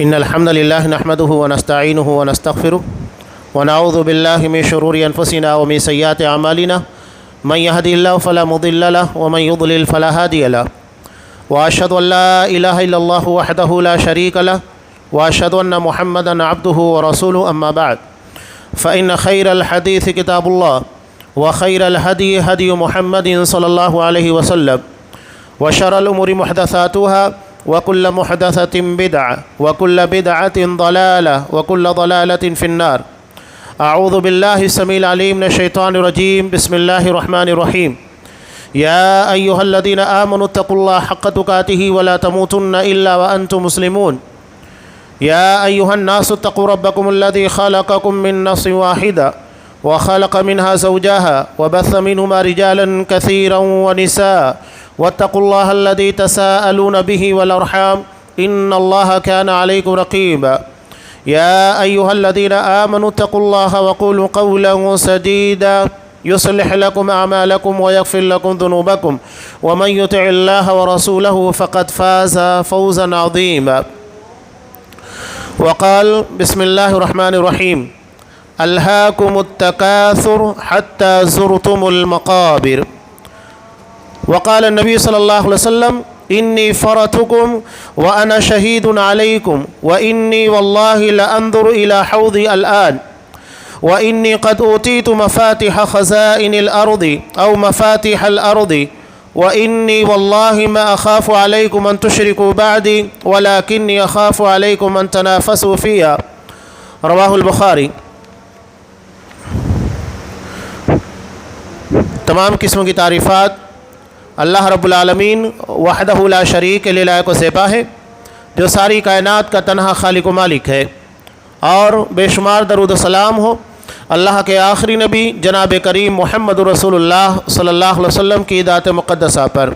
إن الحمد لله نحمده ونستعينه ونستغفره ونعوذ بالله من شرور أنفسنا ومن سيئات أعمالنا من يهدي الله فلا مضل له ومن يضلل فلا هادي له وأشهد أن لا إله إلا الله وحده لا شريك له وأشهد أن محمدا عبده ورسوله أما بعد فإن خير الحديث كتاب الله وخير الهدي هدي محمد صلى الله عليه وسلم وشر الأمور محدثاتها وكل محدثة بدعة وكل بدعة ضلالة وكل ضلالة في النار. أعوذ بالله السميع العليم من الشيطان الرجيم. بسم الله الرحمن الرحيم. يا أيها الذين آمنوا اتقوا الله حق تقاته ولا تموتن إلا وأنتم مسلمون. يا أيها الناس اتقوا ربكم الذي خلقكم من نفس واحدة وخلق منها زوجها وبث منهما رجالا كثيرا ونساء واتقوا الله الذي تساءلون به والأرحام إن الله كان عليكم رقيبا. يا أيها الذين آمنوا اتقوا الله وقولوا قولا سديدا يصلح لكم أعمالكم ويغفر لكم ذنوبكم ومن يطع الله ورسوله فقد فاز فوزا عظيما. وقال بسم الله الرحمن الرحيم ألهاكم التكاثر حتى زرتم المقابر. وقال النبي صلى الله عليه وسلم إني فرتكم وأنا شهيد عليكم وإني والله لأنظر إلى حوضي الآن وإني قد أوتيت مفاتح خزائن الأرض أو مفاتيح الأرض وإني والله ما أخاف عليكم أن تشركوا بعدي ولكني أخاف عليكم أن تنافسوا فيها. رواہ البخاری. تمام قسم کی تعریفات اللہ رب العالمین وحدہ لا شریک له لائق و زیبا ہے جو ساری کائنات کا تنہا خالق و مالک ہے، اور بے شمار درود و سلام ہو اللہ کے آخری نبی جناب کریم محمد رسول اللہ صلی اللہ علیہ وسلم کی ذات مقدسہ پر.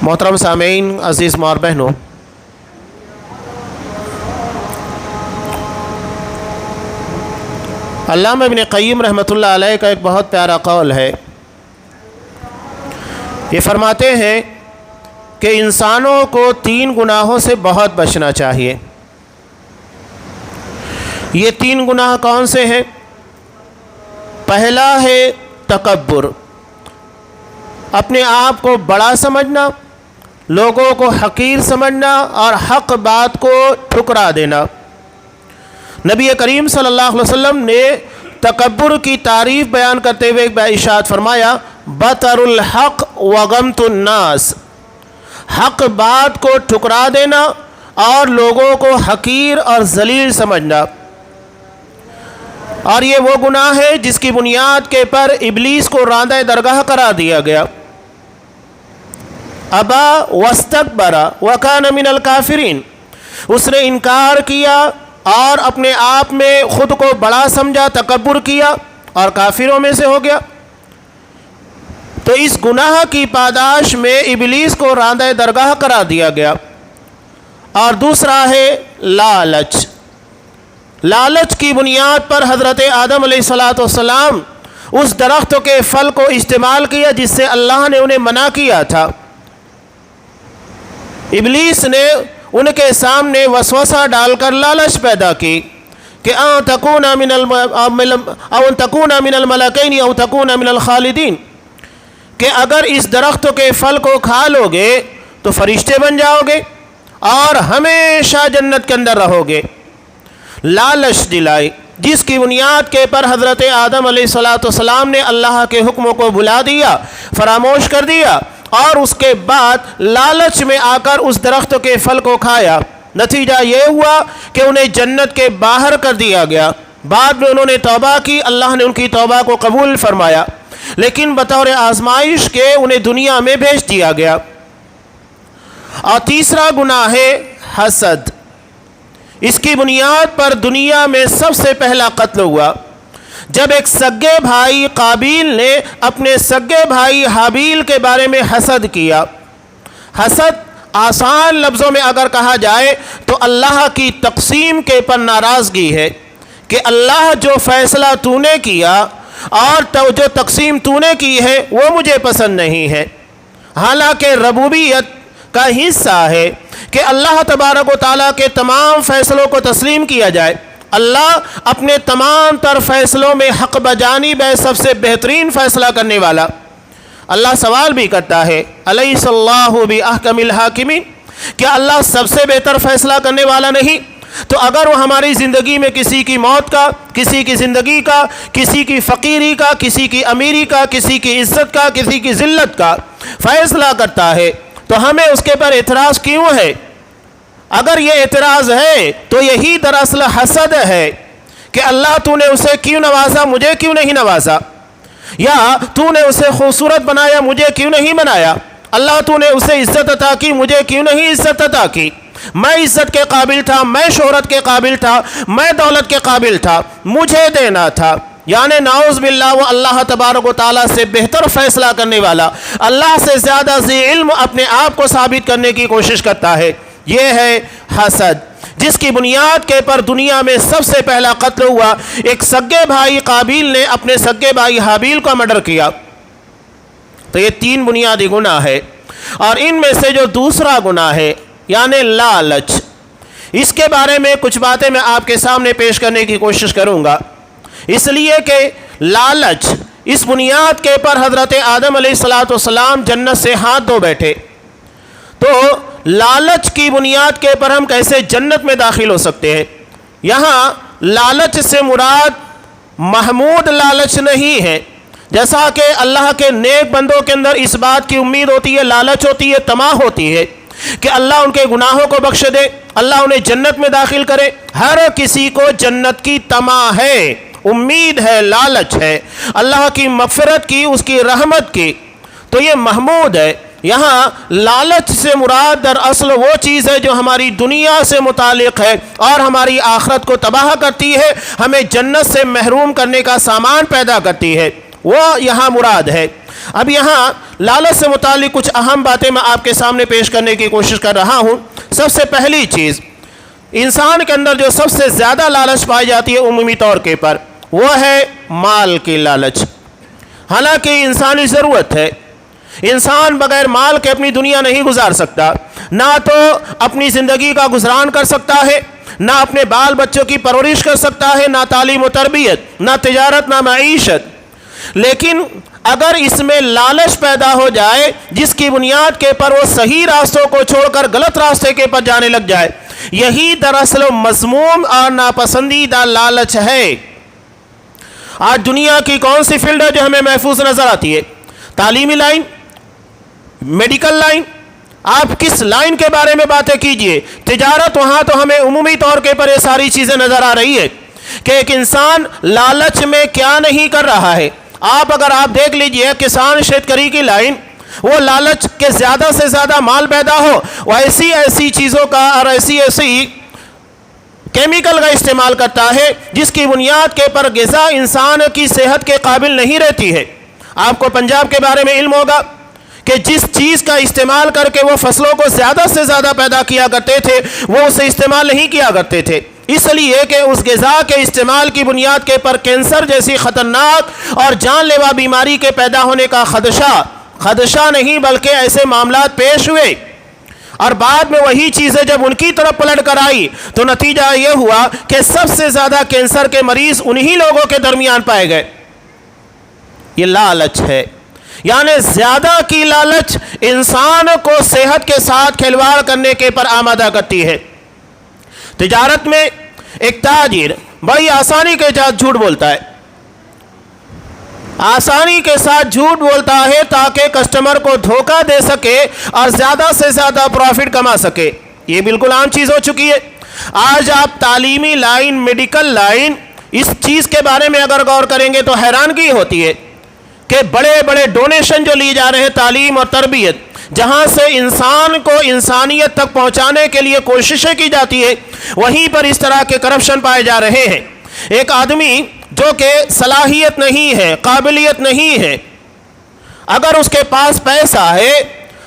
محترم سامعین، عزیز ماں اور بہنوں، علامہ ابن قیم رحمۃ اللہ علیہ کا ایک بہت پیارا قول ہے. یہ فرماتے ہیں کہ انسانوں کو 3 گناہوں سے بہت بچنا چاہیے. یہ 3 گناہ کون سے ہیں؟ پہلا ہے تکبر، اپنے آپ کو بڑا سمجھنا، لوگوں کو حقیر سمجھنا اور حق بات کو ٹھکرا دینا. نبی کریم صلی اللہ علیہ وسلم نے تکبر کی تعریف بیان کرتے ہوئے ارشاد فرمایا بطر الحق وغمت الناس، حق بات کو ٹھکرا دینا اور لوگوں کو حقیر اور ذلیل سمجھنا. اور یہ وہ گناہ ہے جس کی بنیاد کے پر ابلیس کو راندہ درگاہ قرار دیا گیا. ابا واستکبر وکان من الکافرین، اس نے انکار کیا اور اپنے آپ میں خود کو بڑا سمجھا، تکبر کیا اور کافروں میں سے ہو گیا. تو اس گناہ کی پاداش میں ابلیس کو راندہ درگاہ قرار دیا گیا. اور دوسرا ہے لالچ. لالچ کی بنیاد پر حضرت آدم علیہ السلام اس درخت کے پھل کو استعمال کیا جس سے اللہ نے انہیں منع کیا تھا. ابلیس نے ان کے سامنے وسوسہ ڈال کر لالچ پیدا کی کہ ان تکون من الملکین او تکون من الخالدین، کہ اگر اس درخت کے پھل کو کھا لو گے تو فرشتے بن جاؤ گے اور ہمیشہ جنت کے اندر رہو گے. لالچ دلائی جس کی بنیاد کے پر حضرت آدم علیہ السلام نے اللہ کے حکموں کو بھلا دیا، فراموش کر دیا اور اس کے بعد لالچ میں آ کر اس درخت کے پھل کو کھایا. نتیجہ یہ ہوا کہ انہیں جنت کے باہر کر دیا گیا. بعد میں انہوں نے توبہ کی، اللہ نے ان کی توبہ کو قبول فرمایا، لیکن بطور آزمائش کے انہیں دنیا میں بھیج دیا گیا. اور تیسرا گناہ ہے حسد. اس کی بنیاد پر دنیا میں سب سے پہلا قتل ہوا جب ایک سگے بھائی قابیل نے اپنے سگے بھائی حابیل کے بارے میں حسد کیا. حسد آسان لفظوں میں اگر کہا جائے تو اللہ کی تقسیم کے پر ناراضگی ہے کہ اللہ جو فیصلہ تو نے کیا اور جو تقسیم تو نے کی ہے وہ مجھے پسند نہیں ہے. حالانکہ ربوبیت کا حصہ ہے کہ اللہ تبارک و تعالیٰ کے تمام فیصلوں کو تسلیم کیا جائے۔ اللہ اپنے تمام تر فیصلوں میں حق بجانب ہے، سب سے بہترین فیصلہ کرنے والا۔ اللہ سوال بھی کرتا ہے الیس اللہ باحکم الحاکمین، کیا اللہ سب سے بہتر فیصلہ کرنے والا نہیں؟ تو اگر وہ ہماری زندگی میں کسی کی موت کا، کسی کی زندگی کا، کسی کی فقیری کا، کسی کی امیری کا، کسی کی عزت کا، کسی کی ذلت کا فیصلہ کرتا ہے تو ہمیں اس کے پر اعتراض کیوں ہے؟ اگر یہ اعتراض ہے تو یہی دراصل حسد ہے کہ اللہ تو نے اسے کیوں نوازا، مجھے کیوں نہیں نوازا؟ یا تو نے اسے خوبصورت بنایا، مجھے کیوں نہیں بنایا؟ اللہ تو نے اسے عزت عطا کی، مجھے کیوں نہیں عزت عطا کی؟ میں عزت کے قابل تھا، میں شہرت کے قابل تھا، میں دولت کے قابل تھا، مجھے دینا تھا۔ یعنی نعوذ باللہ وہ اللہ تبارک و تعالیٰ سے بہتر فیصلہ کرنے والا، اللہ سے زیادہ ذی علم اپنے آپ کو ثابت کرنے کی کوشش کرتا ہے۔ یہ ہے حسد، جس کی بنیاد کے پر دنیا میں سب سے پہلا قتل ہوا۔ ایک سگے بھائی قابیل نے اپنے سگے بھائی حابیل کا مرڈر کیا۔ تو یہ 3 بنیادی گناہ ہے، اور ان میں سے جو دوسرا گناہ ہے یعنی لالچ، اس کے بارے میں کچھ باتیں میں آپ کے سامنے پیش کرنے کی کوشش کروں گا، اس لیے کہ لالچ اس بنیاد کے پر حضرت آدم علیہ السلام جنت سے ہاتھ دھو بیٹھے۔ تو لالچ کی بنیاد کے پر ہم کیسے جنت میں داخل ہو سکتے ہیں؟ یہاں لالچ سے مراد محمود لالچ نہیں ہے، جیسا کہ اللہ کے نیک بندوں کے اندر اس بات کی امید ہوتی ہے، لالچ ہوتی ہے، طمع ہوتی ہے کہ اللہ ان کے گناہوں کو بخش دے، اللہ انہیں جنت میں داخل کرے۔ ہر کسی کو جنت کی طمع ہے، امید ہے، لالچ ہے اللہ کی مغفرت کی، اس کی رحمت کی، تو یہ محمود ہے۔ یہاں لالچ سے مراد دراصل وہ چیز ہے جو ہماری دنیا سے متعلق ہے اور ہماری آخرت کو تباہ کرتی ہے، ہمیں جنت سے محروم کرنے کا سامان پیدا کرتی ہے، وہ یہاں مراد ہے۔ اب یہاں لالچ سے متعلق کچھ اہم باتیں میں آپ کے سامنے پیش کرنے کی کوشش کر رہا ہوں۔ سب سے پہلی چیز، انسان کے اندر جو سب سے زیادہ لالچ پائی جاتی ہے عمومی طور کے پر، وہ ہے مال کی لالچ۔ حالانکہ انسانی ضرورت ہے، انسان بغیر مال کے اپنی دنیا نہیں گزار سکتا، نہ تو اپنی زندگی کا گزران کر سکتا ہے، نہ اپنے بال بچوں کی پرورش کر سکتا ہے، نہ تعلیم و تربیت، نہ تجارت، نہ معیشت۔ لیکن اگر اس میں لالچ پیدا ہو جائے جس کی بنیاد کے پر وہ صحیح راستوں کو چھوڑ کر غلط راستے کے پر جانے لگ جائے، یہی دراصل مذموم اور ناپسندیدہ لالچ ہے۔ آج دنیا کی کون سی فیلڈ ہے جو ہمیں محفوظ نظر آتی ہے؟ تعلیمی لائن، میڈیکل لائن، آپ کس لائن کے بارے میں باتیں کیجئے، تجارت، وہاں تو ہمیں عمومی طور کے پر یہ ساری چیزیں نظر آ رہی ہے کہ ایک انسان لالچ میں کیا نہیں کر رہا ہے۔ اگر آپ دیکھ لیجئے کسان شیتکری کی لائن، وہ لالچ کے زیادہ سے زیادہ مال پیدا ہو، وہ ایسی چیزوں کا اور ایسی کیمیکل کا استعمال کرتا ہے جس کی بنیاد کے پر غذا انسان کی صحت کے قابل نہیں رہتی ہے۔ آپ کو پنجاب کے بارے میں علم ہوگا کہ جس چیز کا استعمال کر کے وہ فصلوں کو زیادہ سے زیادہ پیدا کیا کرتے تھے، وہ اسے استعمال نہیں کیا کرتے تھے، اس لیے کہ اس غذا کے استعمال کی بنیاد کے پر کینسر جیسی خطرناک اور جان لیوا بیماری کے پیدا ہونے کا خدشہ نہیں بلکہ ایسے معاملات پیش ہوئے، اور بعد میں وہی چیزیں جب ان کی طرف پلٹ کر آئی تو نتیجہ یہ ہوا کہ سب سے زیادہ کینسر کے مریض انہی لوگوں کے درمیان پائے گئے۔ یہ لالچ ہے، یعنی زیادہ کی لالچ انسان کو صحت کے ساتھ کھلواڑ کرنے کے پر آمادہ کرتی ہے۔ تجارت میں ایک تاجر بڑی آسانی کے ساتھ جھوٹ بولتا ہے، آسانی کے ساتھ جھوٹ بولتا ہے تاکہ کسٹمر کو دھوکہ دے سکے اور زیادہ سے زیادہ پروفٹ کما سکے۔ یہ بالکل عام چیز ہو چکی ہے۔ آج آپ تعلیمی لائن، میڈیکل لائن، اس چیز کے بارے میں اگر غور کریں گے تو حیرانگی ہوتی ہے کہ بڑے بڑے ڈونیشن جو لیے جا رہے ہیں تعلیم اور تربیت، جہاں سے انسان کو انسانیت تک پہنچانے کے لیے کوششیں کی جاتی ہے، وہیں پر اس طرح کے کرپشن پائے جا رہے ہیں۔ ایک آدمی جو کہ صلاحیت نہیں ہے، قابلیت نہیں ہے، اگر اس کے پاس پیسہ ہے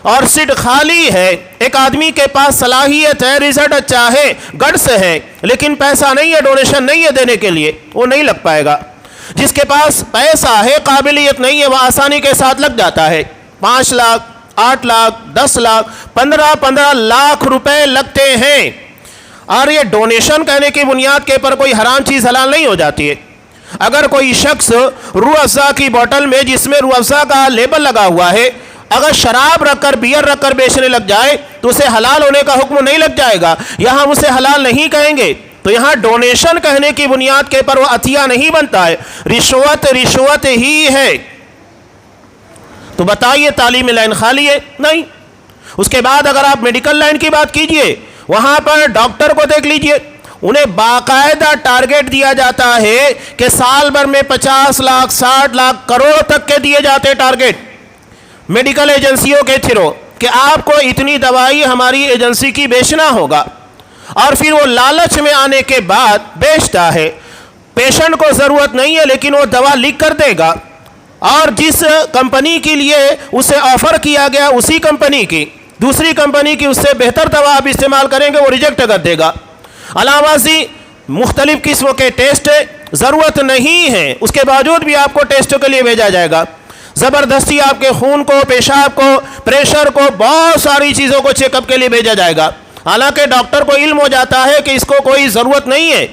اور سیٹ خالی ہے، ایک آدمی کے پاس صلاحیت ہے، رزلٹ اچھا ہے، گٹس ہے، لیکن پیسہ نہیں ہے، ڈونیشن نہیں ہے دینے کے لیے، وہ نہیں لگ پائے گا۔ جس کے پاس پیسہ ہے، قابلیت نہیں ہے، وہ آسانی کے ساتھ لگ جاتا ہے۔ 5 لاکھ 8 لاکھ 10 لاکھ 15 لاکھ روپے لگتے ہیں، اور یہ ڈونیشن کہنے کی بنیاد کے پر کوئی حرام چیز حلال نہیں ہو جاتی ہے۔ اگر کوئی شخص روح افزا کی بوتل میں جس میں روح افزا کا لیبل لگا ہوا ہے اگر شراب رکھ کر بیئر رکھ کر بیچنے لگ جائے تو اسے حلال ہونے کا حکم نہیں لگ جائے گا، یہاں ہم اسے حلال نہیں کہیں گے۔ تو یہاں ڈونیشن کہنے کی بنیاد کے پر وہ عطیہ نہیں بنتا ہے، رشوت ہی ہے۔ تو بتائیے تعلیم لائن خالی ہے؟ نہیں۔ اس کے بعد اگر آپ میڈیکل لائن کی بات کیجئے، وہاں پر ڈاکٹر کو دیکھ لیجئے، انہیں باقاعدہ ٹارگٹ دیا جاتا ہے کہ سال بھر میں 50 لاکھ 60 لاکھ کروڑ تک کے دیے جاتے ٹارگٹ میڈیکل ایجنسیوں کے تھرو کہ آپ کو اتنی دوائی ہماری ایجنسی کی بیچنا ہوگا، اور پھر وہ لالچ میں آنے کے بعد بیچتا ہے۔ پیشنٹ کو ضرورت نہیں ہے لیکن وہ دوا لکھ کر دے گا، اور جس کمپنی کے لیے اسے آفر کیا گیا اسی کمپنی کی دوسری کمپنی کی اس سے بہتر دوا آپ استعمال کریں گے وہ ریجیکٹ کر دے گا۔ علاوہ ازیں مختلف قسم کے ٹیسٹ ضرورت نہیں ہے، اس کے باوجود بھی آپ کو ٹیسٹ کے لیے بھیجا جائے گا۔ زبردستی آپ کے خون کو، پیشاب کو، پریشر کو، بہت ساری چیزوں کو چیک اپ کے لیے بھیجا جائے گا، حالانکہ ڈاکٹر کو علم ہو جاتا ہے کہ اس کو کوئی ضرورت نہیں ہے،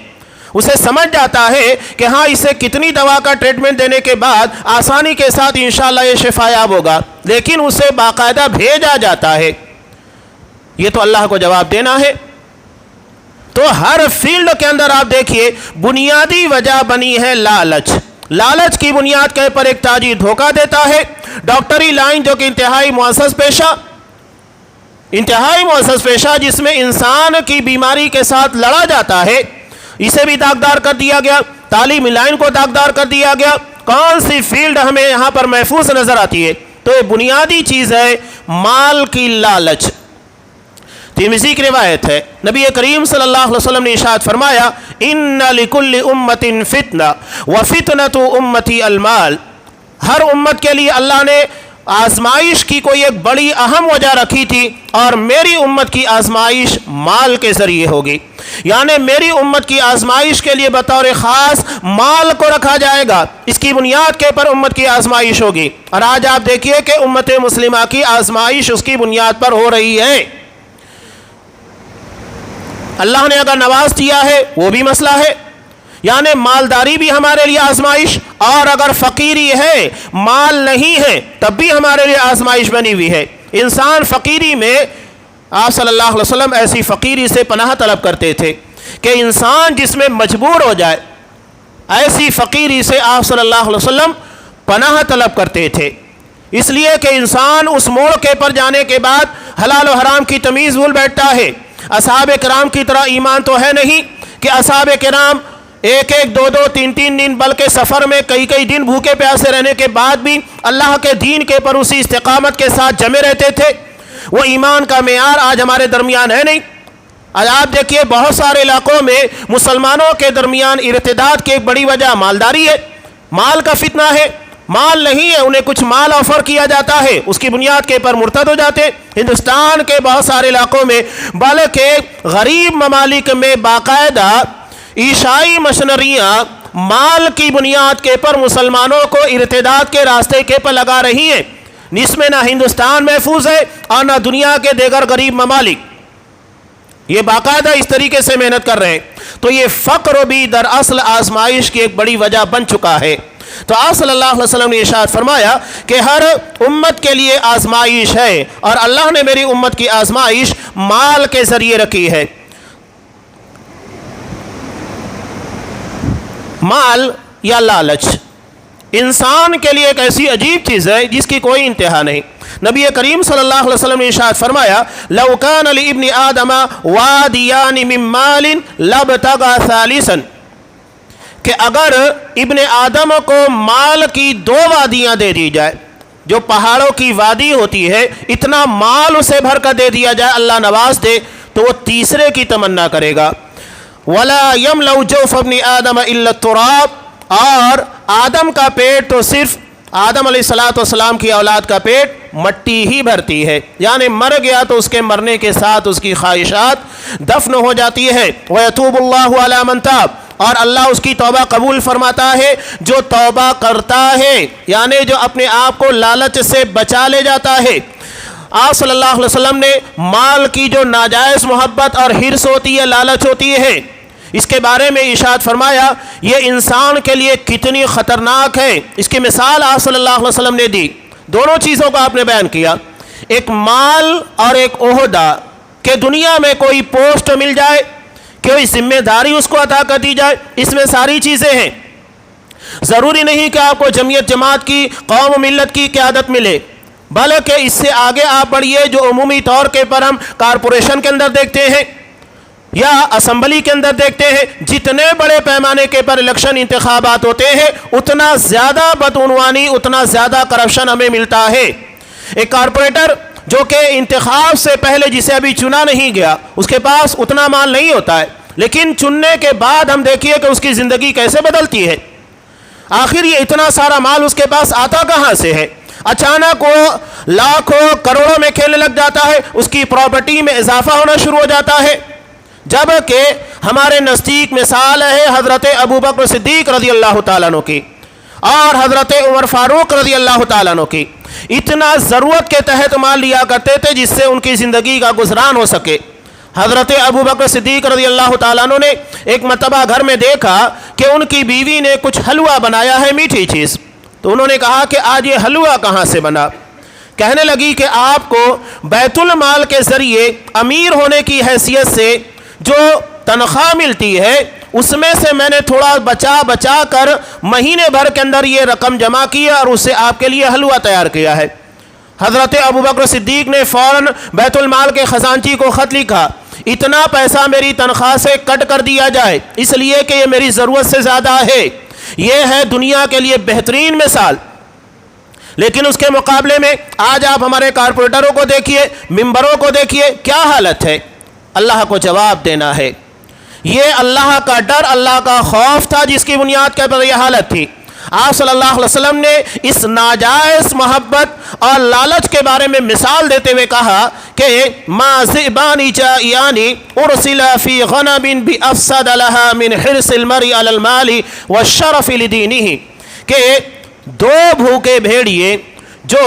اسے سمجھ جاتا ہے کہ ہاں اسے کتنی دوا کا ٹریٹمنٹ دینے کے بعد آسانی کے ساتھ انشاءاللہ یہ شفایاب ہوگا، لیکن اسے باقاعدہ بھیجا جاتا ہے۔ یہ تو اللہ کو جواب دینا ہے۔ تو ہر فیلڈ کے اندر آپ دیکھیے بنیادی وجہ بنی ہے لالچ۔ لالچ کی بنیاد کے پر ایک تاجر دھوکہ دیتا ہے۔ ڈاکٹری لائن جو کہ انتہائی معزز پیشہ جس میں انسان کی بیماری کے ساتھ لڑا جاتا ہے، اسے بھی داغدار کر دیا گیا، تعلیم لائن کو داغدار کر دیا گیا۔ کون سی فیلڈ ہمیں یہاں پر محفوظ نظر آتی ہے؟ تو یہ بنیادی چیز ہے مال کی لالچ۔ ترمذی کی روایت ہے، نبی کریم صلی اللہ علیہ وسلم نے ارشاد فرمایا ان لکل امت فتنہ وفتنۃ امتی المال۔ ہر امت کے لیے اللہ نے آزمائش کی کوئی ایک بڑی اہم وجہ رکھی تھی، اور میری امت کی آزمائش مال کے ذریعے ہوگی، یعنی میری امت کی آزمائش کے لیے بطور خاص مال کو رکھا جائے گا، اس کی بنیاد کے پر امت کی آزمائش ہوگی۔ اور آج آپ دیکھیے کہ امت مسلمہ کی آزمائش اس کی بنیاد پر ہو رہی ہے۔ اللہ نے اگر نواز دیا ہے وہ بھی مسئلہ ہے، یعنی مالداری بھی ہمارے لیے آزمائش، اور اگر فقیری ہے مال نہیں ہے تب بھی ہمارے لیے آزمائش بنی ہوئی ہے۔ انسان فقیری میں آپ صلی اللہ علیہ وسلم ایسی فقیری سے پناہ طلب کرتے تھے کہ انسان جس میں مجبور ہو جائے، ایسی فقیری سے آپ صلی اللہ علیہ وسلم پناہ طلب کرتے تھے، اس لیے کہ انسان اس موقع پر جانے کے بعد حلال و حرام کی تمیز بھول بیٹھتا ہے۔ اصحاب کرام کی طرح ایمان تو ہے نہیں کہ اصحاب کرام ایک دو تین دن بلکہ سفر میں کئی دن بھوکے پیاسے رہنے کے بعد بھی اللہ کے دین کے پر اسی استقامت کے ساتھ جمے رہتے تھے۔ وہ ایمان کا معیار آج ہمارے درمیان ہے نہیں۔ آج آپ دیکھیے بہت سارے علاقوں میں مسلمانوں کے درمیان ارتداد کی ایک بڑی وجہ مالداری ہے، مال کا فتنہ ہے۔ مال نہیں ہے، انہیں کچھ مال آفر کیا جاتا ہے، اس کی بنیاد کے پر مرتد ہو جاتے ہیں۔ ہندوستان کے بہت سارے علاقوں میں بلکہ غریب ممالک میں باقاعدہ عیسائی مشنریاں مال کی بنیاد کے پر مسلمانوں کو ارتداد کے راستے کے پر لگا رہی ہیں، جس میں نہ ہندوستان محفوظ ہے اور نہ دنیا کے دیگر غریب ممالک، یہ باقاعدہ اس طریقے سے محنت کر رہے ہیں۔ تو یہ فقر بھی دراصل آزمائش کی ایک بڑی وجہ بن چکا ہے۔ تو آپ صلی اللہ علیہ وسلم نے ارشاد فرمایا کہ ہر امت کے لیے آزمائش ہے، اور اللہ نے میری امت کی آزمائش مال کے ذریعے رکھی ہے۔ مال یا لالچ انسان کے لیے ایک ایسی عجیب چیز ہے جس کی کوئی انتہا نہیں۔ نبی کریم صلی اللہ علیہ وسلم نے ارشاد فرمایا لو کان لابن آدم وادیان من مال لابتغى ثالثا، کہ اگر ابن آدم کو مال کی 2 وادیاں دے دی جائے، جو پہاڑوں کی وادی ہوتی ہے، اتنا مال اسے بھر کر دے دیا جائے، اللہ نواز دے، تو وہ تیسرے کی تمنا کرے گا۔ وَلَا يَمْلَأُ جَوْفَ ابْنِ آدَمَ إِلَّا التُّرَابُ، اور آدم کا پیٹ تو صرف آدم علیہ السلام کی اولاد کا پیٹ مٹی ہی بھرتی ہے، یعنی مر گیا تو اس کے مرنے کے ساتھ اس کی خواہشات دفن ہو جاتی ہے۔ وَيَتُوبُ اللَّهُ عَلَى مَن تَابَ، اور اللہ اس کی توبہ قبول فرماتا ہے جو توبہ کرتا ہے، یعنی جو اپنے آپ کو لالچ سے بچا لے جاتا ہے۔ آپ صلی اللہ علیہ وسلم نے مال کی جو ناجائز محبت اور حرص ہوتی ہے، لالچ ہوتی ہے، اس کے بارے میں ارشاد فرمایا یہ انسان کے لیے کتنی خطرناک ہے۔ اس کی مثال آپ صلی اللہ علیہ وسلم نے دی، دونوں چیزوں کا آپ نے بیان کیا، ایک مال اور ایک عہدہ، کہ دنیا میں کوئی پوسٹ مل جائے، کوئی ذمہ داری اس کو عطا کر دی جائے، اس میں ساری چیزیں ہیں۔ ضروری نہیں کہ آپ کو جمعیت جماعت کی، قوم و ملت کی قیادت ملے، بلکہ اس سے آگے آپ بڑھیے جو عمومی طور کے پر ہم کارپوریشن کے اندر دیکھتے ہیں یا اسمبلی کے اندر دیکھتے ہیں، جتنے بڑے پیمانے کے پر الیکشن انتخابات ہوتے ہیں اتنا زیادہ بدعنوانی، اتنا زیادہ کرپشن ہمیں ملتا ہے۔ ایک کارپوریٹر جو کہ انتخاب سے پہلے جسے ابھی چنا نہیں گیا، اس کے پاس اتنا مال نہیں ہوتا ہے، لیکن چننے کے بعد ہم دیکھیے کہ اس کی زندگی کیسے بدلتی ہے۔ آخر یہ اتنا سارا مال اس کے پاس آتا کہاں سے ہے؟ اچانک وہ لاکھوں کروڑوں میں کھیلنے لگ جاتا ہے، اس کی پراپرٹی میں اضافہ ہونا شروع ہو جاتا ہے، جبکہ ہمارے نزدیک مثال ہے حضرت ابوبکر صدیق رضی اللہ تعالیٰ عنہ کی اور حضرت عمر فاروق رضی اللہ تعالیٰ عنہ کی۔ اتنا ضرورت کے تحت مال لیا کرتے تھے جس سے ان کی زندگی کا گزران ہو سکے۔ حضرت ابوبکر صدیق رضی اللہ تعالیٰ عنہ نے ایک مرتبہ گھر میں دیکھا کہ ان کی بیوی نے کچھ حلوہ بنایا ہے، میٹھی چیز، تو انہوں نے کہا کہ آج یہ حلوہ کہاں سے بنا؟ کہنے لگی کہ آپ کو بیت المال کے ذریعے امیر ہونے کی حیثیت سے جو تنخواہ ملتی ہے اس میں سے میں نے تھوڑا بچا کر مہینے بھر کے اندر یہ رقم جمع کی اور اس سے آپ کے لیے حلوہ تیار کیا ہے۔ حضرت ابوبکر صدیق نے فوراً بیت المال کے خزانچی کو خط لکھا، اتنا پیسہ میری تنخواہ سے کٹ کر دیا جائے، اس لیے کہ یہ میری ضرورت سے زیادہ ہے۔ یہ ہے دنیا کے لیے بہترین مثال۔ لیکن اس کے مقابلے میں آج آپ ہمارے کارپوریٹروں کو دیکھیے، ممبروں کو دیکھیے، کیا حالت ہے؟ اللہ کو جواب دینا ہے۔ یہ اللہ کا ڈر، اللہ کا خوف تھا جس کی بنیاد پر یہ حالت تھی۔ آپ صلی اللہ علیہ وسلم نے اس ناجائز محبت اور لالچ کے بارے میں مثال دیتے ہوئے کہا کہ ما ذئبان جائعان ارسلا فی غنم بافسد لها من حرص المرء علی المال والشرف لدینہ، کہ دو بھوکے بھیڑیے جو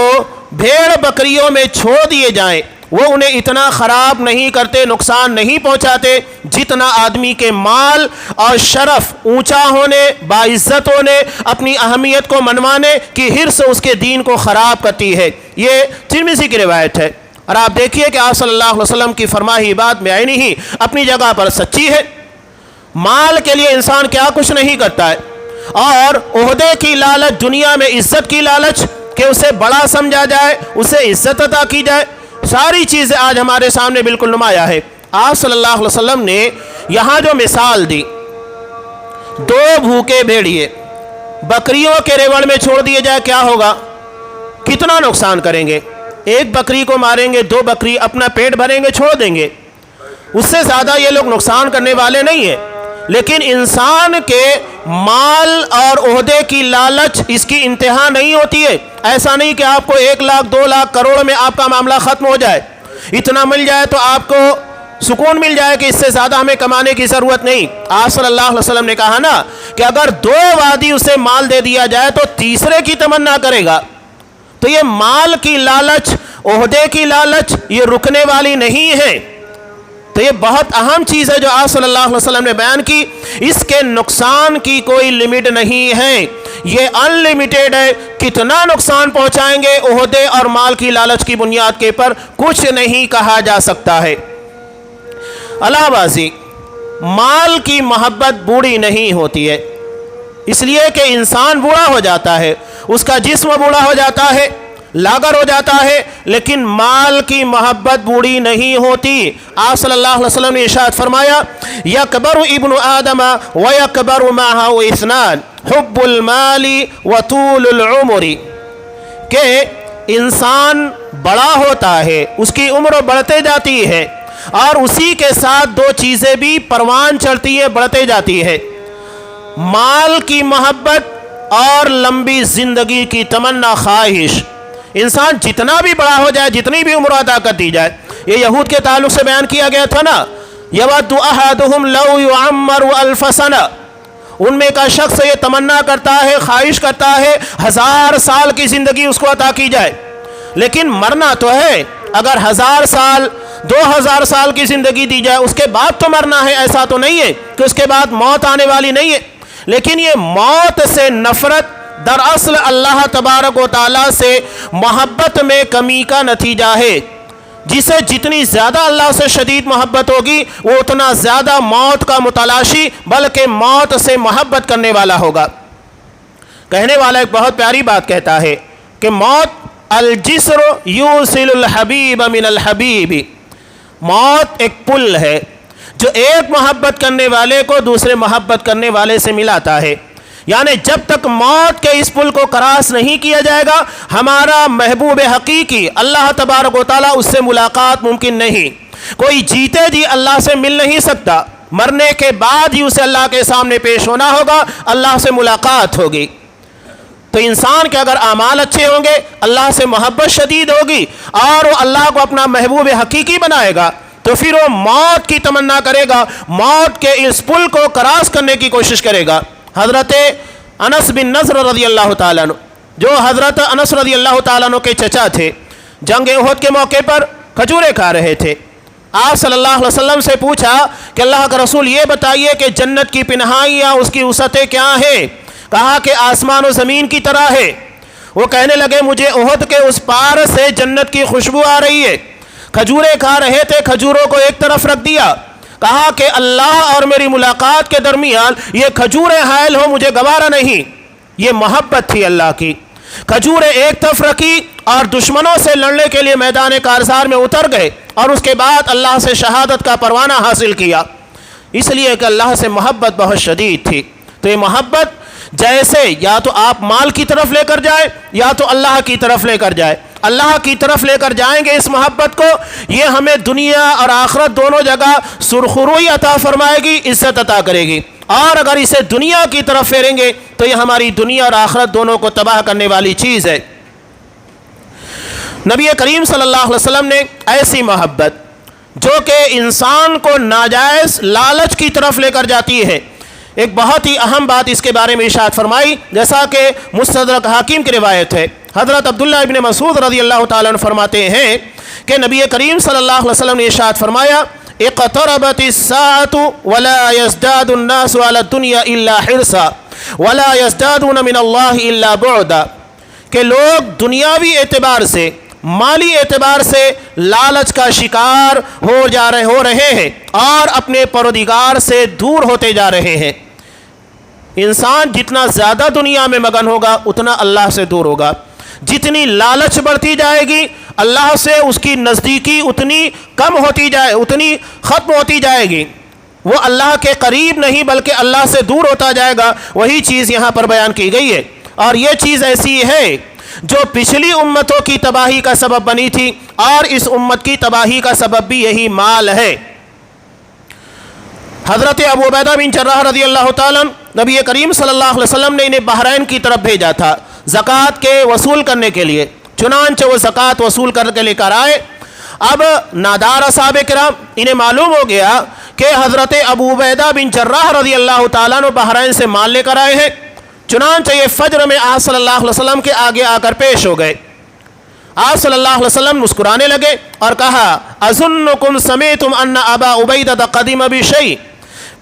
بھیڑ بکریوں میں چھوڑ دیے جائیں وہ انہیں اتنا خراب نہیں کرتے، نقصان نہیں پہنچاتے جتنا آدمی کے مال اور شرف اونچا ہونے، باعزت ہونے، اپنی اہمیت کو منوانے کی حرص اس کے دین کو خراب کرتی ہے۔ یہ ترمذی کی روایت ہے، اور آپ دیکھیے کہ آپ صلی اللہ علیہ وسلم کی فرمائی بات میں عینی ہی اپنی جگہ پر سچی ہے۔ مال کے لیے انسان کیا کچھ نہیں کرتا ہے، اور عہدے کی لالچ، دنیا میں عزت کی لالچ کہ اسے بڑا سمجھا جائے، اسے عزت عطا کی جائے، ساری چیزیں آج ہمارے سامنے بالکل نمایاں ہے۔ آپ صلی اللہ علیہ وسلم نے یہاں جو مثال دی، دو بھوکے بھیڑیے بکریوں کے ریوڑ میں چھوڑ دیے جائے، کیا ہوگا؟ کتنا نقصان کریں گے؟ ایک بکری کو ماریں گے، دو بکری اپنا پیٹ بھریں گے، چھوڑ دیں گے، اس سے زیادہ یہ لوگ نقصان کرنے والے نہیں ہیں۔ لیکن انسان کے مال اور عہدے کی لالچ اس کی انتہا نہیں ہوتی ہے۔ ایسا نہیں کہ آپ کو 1 لاکھ 2 لاکھ کروڑ میں آپ کا معاملہ ختم ہو جائے، اتنا مل جائے تو آپ کو سکون مل جائے کہ اس سے زیادہ ہمیں کمانے کی ضرورت نہیں۔ آپ صلی اللہ علیہ وسلم نے کہا نا کہ اگر 2 وادی اسے مال دے دیا جائے تو تیسرے کی تمنا کرے گا۔ تو یہ مال کی لالچ، عہدے کی لالچ یہ رکنے والی نہیں ہے۔ تو یہ بہت اہم چیز ہے جو آپ صلی اللہ علیہ وسلم نے بیان کی، اس کے نقصان کی کوئی لمٹ نہیں ہے، یہ ان لمیٹیڈ ہے۔ کتنا نقصان پہنچائیں گے عہدے اور مال کی لالچ کی بنیاد کے پر کچھ نہیں کہا جا سکتا ہے۔ اللہ بازی، مال کی محبت بوڑھی نہیں ہوتی ہے، اس لیے کہ انسان بوڑھا ہو جاتا ہے، اس کا جسم بوڑھا ہو جاتا ہے، لاغر ہو جاتا ہے، لیکن مال کی محبت بوڑھی نہیں ہوتی۔ آپ صلی اللہ علیہ وسلم نے ارشاد فرمایا یکبر ابن آدم ویکبر معہ اثنان حب المال وطول العمر، کہ انسان بڑا ہوتا ہے، اس کی عمر بڑھتے جاتی ہے، اور اسی کے ساتھ 2 چیزیں بھی پروان چڑھتی ہیں، بڑھتے جاتی ہے، مال کی محبت اور لمبی زندگی کی تمنا، خواہش۔ انسان جتنا بھی بڑا ہو جائے، جتنی بھی عمر عطا کر دی جائے، یہ یہود کے تعلق سے بیان کیا گیا تھا نا، یود احدہم لو یعمر 1000 سنہ، ان میں کا شخص یہ تمنا کرتا ہے، خواہش کرتا ہے 1000 سال کی زندگی اس کو عطا کی جائے، لیکن مرنا تو ہے، اگر 1000 سال 2000 سال کی زندگی دی جائے اس کے بعد تو مرنا ہے، ایسا تو نہیں ہے کہ اس کے بعد موت آنے والی نہیں ہے، لیکن یہ موت سے نفرت دراصل اللہ تبارک و تعالیٰ سے محبت میں کمی کا نتیجہ ہے۔ جسے جتنی زیادہ اللہ سے شدید محبت ہوگی وہ اتنا زیادہ موت کا متلاشی بلکہ موت سے محبت کرنے والا ہوگا۔ کہنے والا ایک بہت پیاری بات کہتا ہے کہ موت الجسر یوصل الحبیب من الحبیب، موت ایک پل ہے جو ایک محبت کرنے والے کو دوسرے محبت کرنے والے سے ملاتا ہے، یعنی جب تک موت کے اس پل کو کراس نہیں کیا جائے گا ہمارا محبوب حقیقی اللہ تبارک و تعالیٰ اس سے ملاقات ممکن نہیں۔ کوئی جیتے جی اللہ سے مل نہیں سکتا، مرنے کے بعد ہی اسے اللہ کے سامنے پیش ہونا ہوگا، اللہ سے ملاقات ہوگی۔ تو انسان کے اگر اعمال اچھے ہوں گے، اللہ سے محبت شدید ہوگی اور وہ اللہ کو اپنا محبوب حقیقی بنائے گا تو پھر وہ موت کی تمنا کرے گا، موت کے اس پل کو کراس کرنے کی کوشش کرے گا۔ حضرت انس بن نضر رضی اللہ تعالیٰ عنہ، جو حضرت انس رضی اللہ تعالیٰ عنہ کے چچا تھے، جنگ احد کے موقع پر کھجوریں کھا رہے تھے۔ آپ صلی اللہ علیہ وسلم سے پوچھا کہ اللہ کا رسول یہ بتائیے کہ جنت کی پنہائیاں اس کی وسعتیں کیا ہیں؟ کہا کہ آسمان و زمین کی طرح ہے۔ وہ کہنے لگے مجھے احد کے اس پار سے جنت کی خوشبو آ رہی ہے۔ کھجوریں کھا رہے تھے، کھجوروں کو ایک طرف رکھ دیا، کہا کہ اللہ اور میری ملاقات کے درمیان یہ کھجوریں حائل ہو مجھے گوارا نہیں۔ یہ محبت تھی اللہ کی۔ کھجوریں ایک طرف رکھی اور دشمنوں سے لڑنے کے لیے میدان کارزار میں اتر گئے اور اس کے بعد اللہ سے شہادت کا پروانہ حاصل کیا، اس لیے کہ اللہ سے محبت بہت شدید تھی۔ تو یہ محبت جیسے یا تو آپ مال کی طرف لے کر جائیں یا تو اللہ کی طرف لے کر جائیں، اللہ کی طرف لے کر جائیں گے اس محبت کو، یہ ہمیں دنیا اور آخرت دونوں جگہ سرخروئی عطا فرمائے گی، عزت عطا کرے گی، اور اگر اسے دنیا کی طرف پھیریں گے تو یہ ہماری دنیا اور آخرت دونوں کو تباہ کرنے والی چیز ہے۔ نبی کریم صلی اللہ علیہ وسلم نے ایسی محبت جو کہ انسان کو ناجائز لالچ کی طرف لے کر جاتی ہے، ایک بہت ہی اہم بات اس کے بارے میں ارشاد فرمائی، جیسا کہ مستدرک حاکم کی روایت ہے۔ حضرت عبداللہ ابن مسعود رضی اللہ تعالیٰ عنہ فرماتے ہیں کہ نبی کریم صلی اللہ علیہ وسلم نے ارشاد فرمایا اقتربت الساعة ولا يزداد الناس على الدنيا الا حرصا ولا يزدادون من الله الا بعدا، کہ لوگ دنیاوی اعتبار سے مالی اعتبار سے لالچ کا شکار ہو رہے ہیں اور اپنے پروردگار سے دور ہوتے جا رہے ہیں۔ انسان جتنا زیادہ دنیا میں مگن ہوگا اتنا اللہ سے دور ہوگا، جتنی لالچ بڑھتی جائے گی اللہ سے اس کی نزدیکی اتنی کم ہوتی جائے، اتنی ختم ہوتی جائے گی، وہ اللہ کے قریب نہیں بلکہ اللہ سے دور ہوتا جائے گا۔ وہی چیز یہاں پر بیان کی گئی ہے، اور یہ چیز ایسی ہے جو پچھلی امتوں کی تباہی کا سبب بنی تھی اور اس امت کی تباہی کا سبب بھی یہی مال ہے۔ حضرت ابو عبیدہ بن جراح رضی اللہ تعالیٰ نبی کریم صلی اللہ علیہ وسلم نے انہیں بحرین کی طرف بھیجا تھا زکوٰۃ کے وصول کرنے کے لیے، چنانچہ وہ زکوٰۃ وصول کر کے لے کر آئے۔ اب نادار اصحاب کرام انہیں معلوم ہو گیا کہ حضرت ابو عبیدہ بن جراح رضی اللہ تعالیٰ نے بحرین سے مال لے کر آئے ہیں، چنانچہ یہ فجر میں آپ صلی اللہ علیہ وسلم کے آگے آ کر پیش ہو گئے۔ آپ صلی اللہ علیہ وسلم مسکرانے لگے اور کہا اظنکم سمعتم ان ابا عبیدہ قدم بشیء،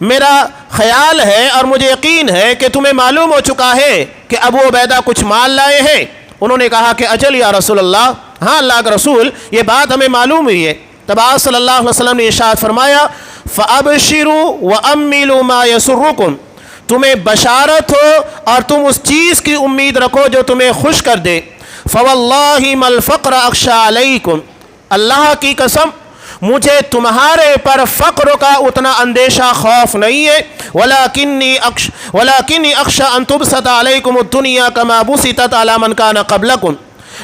میرا خیال ہے اور مجھے یقین ہے کہ تمہیں معلوم ہو چکا ہے کہ ابو عبیدہ کچھ مال لائے ہیں۔ انہوں نے کہا کہ اجل یا رسول اللہ، ہاں اللہ کا رسول یہ بات ہمیں معلوم ہوئی ہے۔ تب آپ صلی اللہ علیہ وسلم نے ارشاد فرمایا فَأَبْشِرُوا وَأَمِّلُوا مَا يَسُرُّكُمْ، تمہیں بشارت ہو اور تم اس چیز کی امید رکھو جو تمہیں خوش کر دے۔ فَوَاللَّهِ مَا الْفَقْرَ أَخْشَىٰ عَلَيْكُمْ، اللہ کی قسم مجھے تمہارے پر فقر کا اتنا اندیشہ خوف نہیں ہے، وَلَكِنِّي أَخْشَىٰ أَن تُبْسَطَ عَلَيْكُمُ الدُّنْيَا كَمَا بُسِطَتْ عَلَىٰ مَنْ كَانَ قَبْلَكُمْ،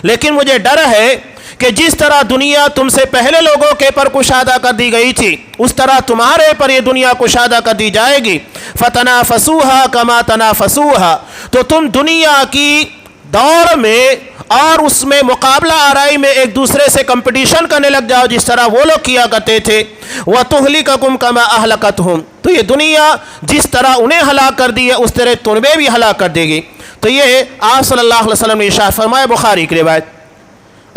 لیکن مجھے ڈر ہے کہ جس طرح دنیا تم سے پہلے لوگوں کے پر کشادہ کر دی گئی تھی اس طرح تمہارے پر یہ دنیا کشادہ کر دی جائے گی۔ فَتَنَافَسُوهَا كَمَا تَنَافَسُوهَا، تو تم دنیا کی دور میں اور اس میں مقابلہ آرائی میں ایک دوسرے سے کمپٹیشن کرنے لگ جاؤ جس طرح وہ لوگ کیا کرتے تھے۔ وَتُهْلِكَكُمْ كَمَا أَهْلَكَتْهُمْ، تو یہ دنیا جس طرح انہیں ہلاک کر دی ہے اس طرح تمہیں بھی ہلاک کر دے گی۔ تو یہ آپ صلی اللہ علیہ وسلم نے ارشاد فرمایا، بخاری کی روایت۔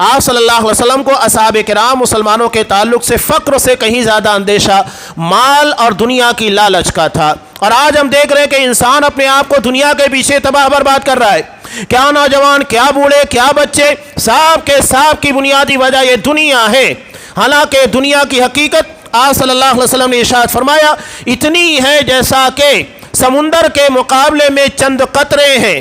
آپ صلی اللہ علیہ وسلم کو اصحاب کرام مسلمانوں کے تعلق سے فقر سے کہیں زیادہ اندیشہ مال اور دنیا کی لالچ کا تھا. اور آج ہم دیکھ رہے ہیں کہ انسان اپنے آپ کو دنیا کے پیچھے تباہ برباد کر رہا ہے. کیا نوجوان، کیا بوڑھے، کیا بچے، سب کے سب کی بنیادی وجہ یہ دنیا ہے. حالانکہ دنیا کی حقیقت آپ صلی اللہ علیہ وسلم نے ارشاد فرمایا اتنی ہے جیسا کہ سمندر کے مقابلے میں چند قطرے ہیں.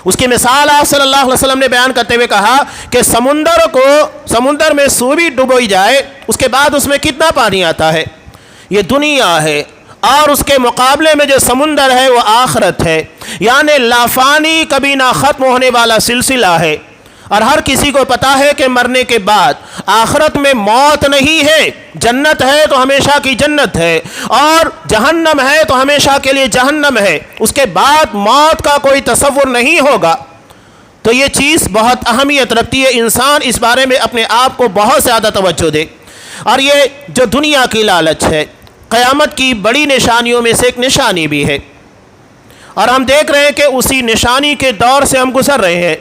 اس کی مثال آپ صلی اللہ علیہ وسلم نے بیان کرتے ہوئے کہا کہ سمندر میں سوئی ڈبوئی جائے، اس کے بعد اس میں کتنا پانی آتا ہے. یہ دنیا ہے، اور اس کے مقابلے میں جو سمندر ہے وہ آخرت ہے. یعنی لافانی، کبھی نہ ختم ہونے والا سلسلہ ہے. اور ہر کسی کو پتا ہے کہ مرنے کے بعد آخرت میں موت نہیں ہے. جنت ہے تو ہمیشہ کی جنت ہے، اور جہنم ہے تو ہمیشہ کے لیے جہنم ہے. اس کے بعد موت کا کوئی تصور نہیں ہوگا. تو یہ چیز بہت اہمیت رکھتی ہے. انسان اس بارے میں اپنے آپ کو بہت زیادہ توجہ دے. اور یہ جو دنیا کی لالچ ہے قیامت کی بڑی نشانیوں میں سے ایک نشانی بھی ہے، اور ہم دیکھ رہے ہیں کہ اسی نشانی کے دور سے ہم گزر رہے ہیں.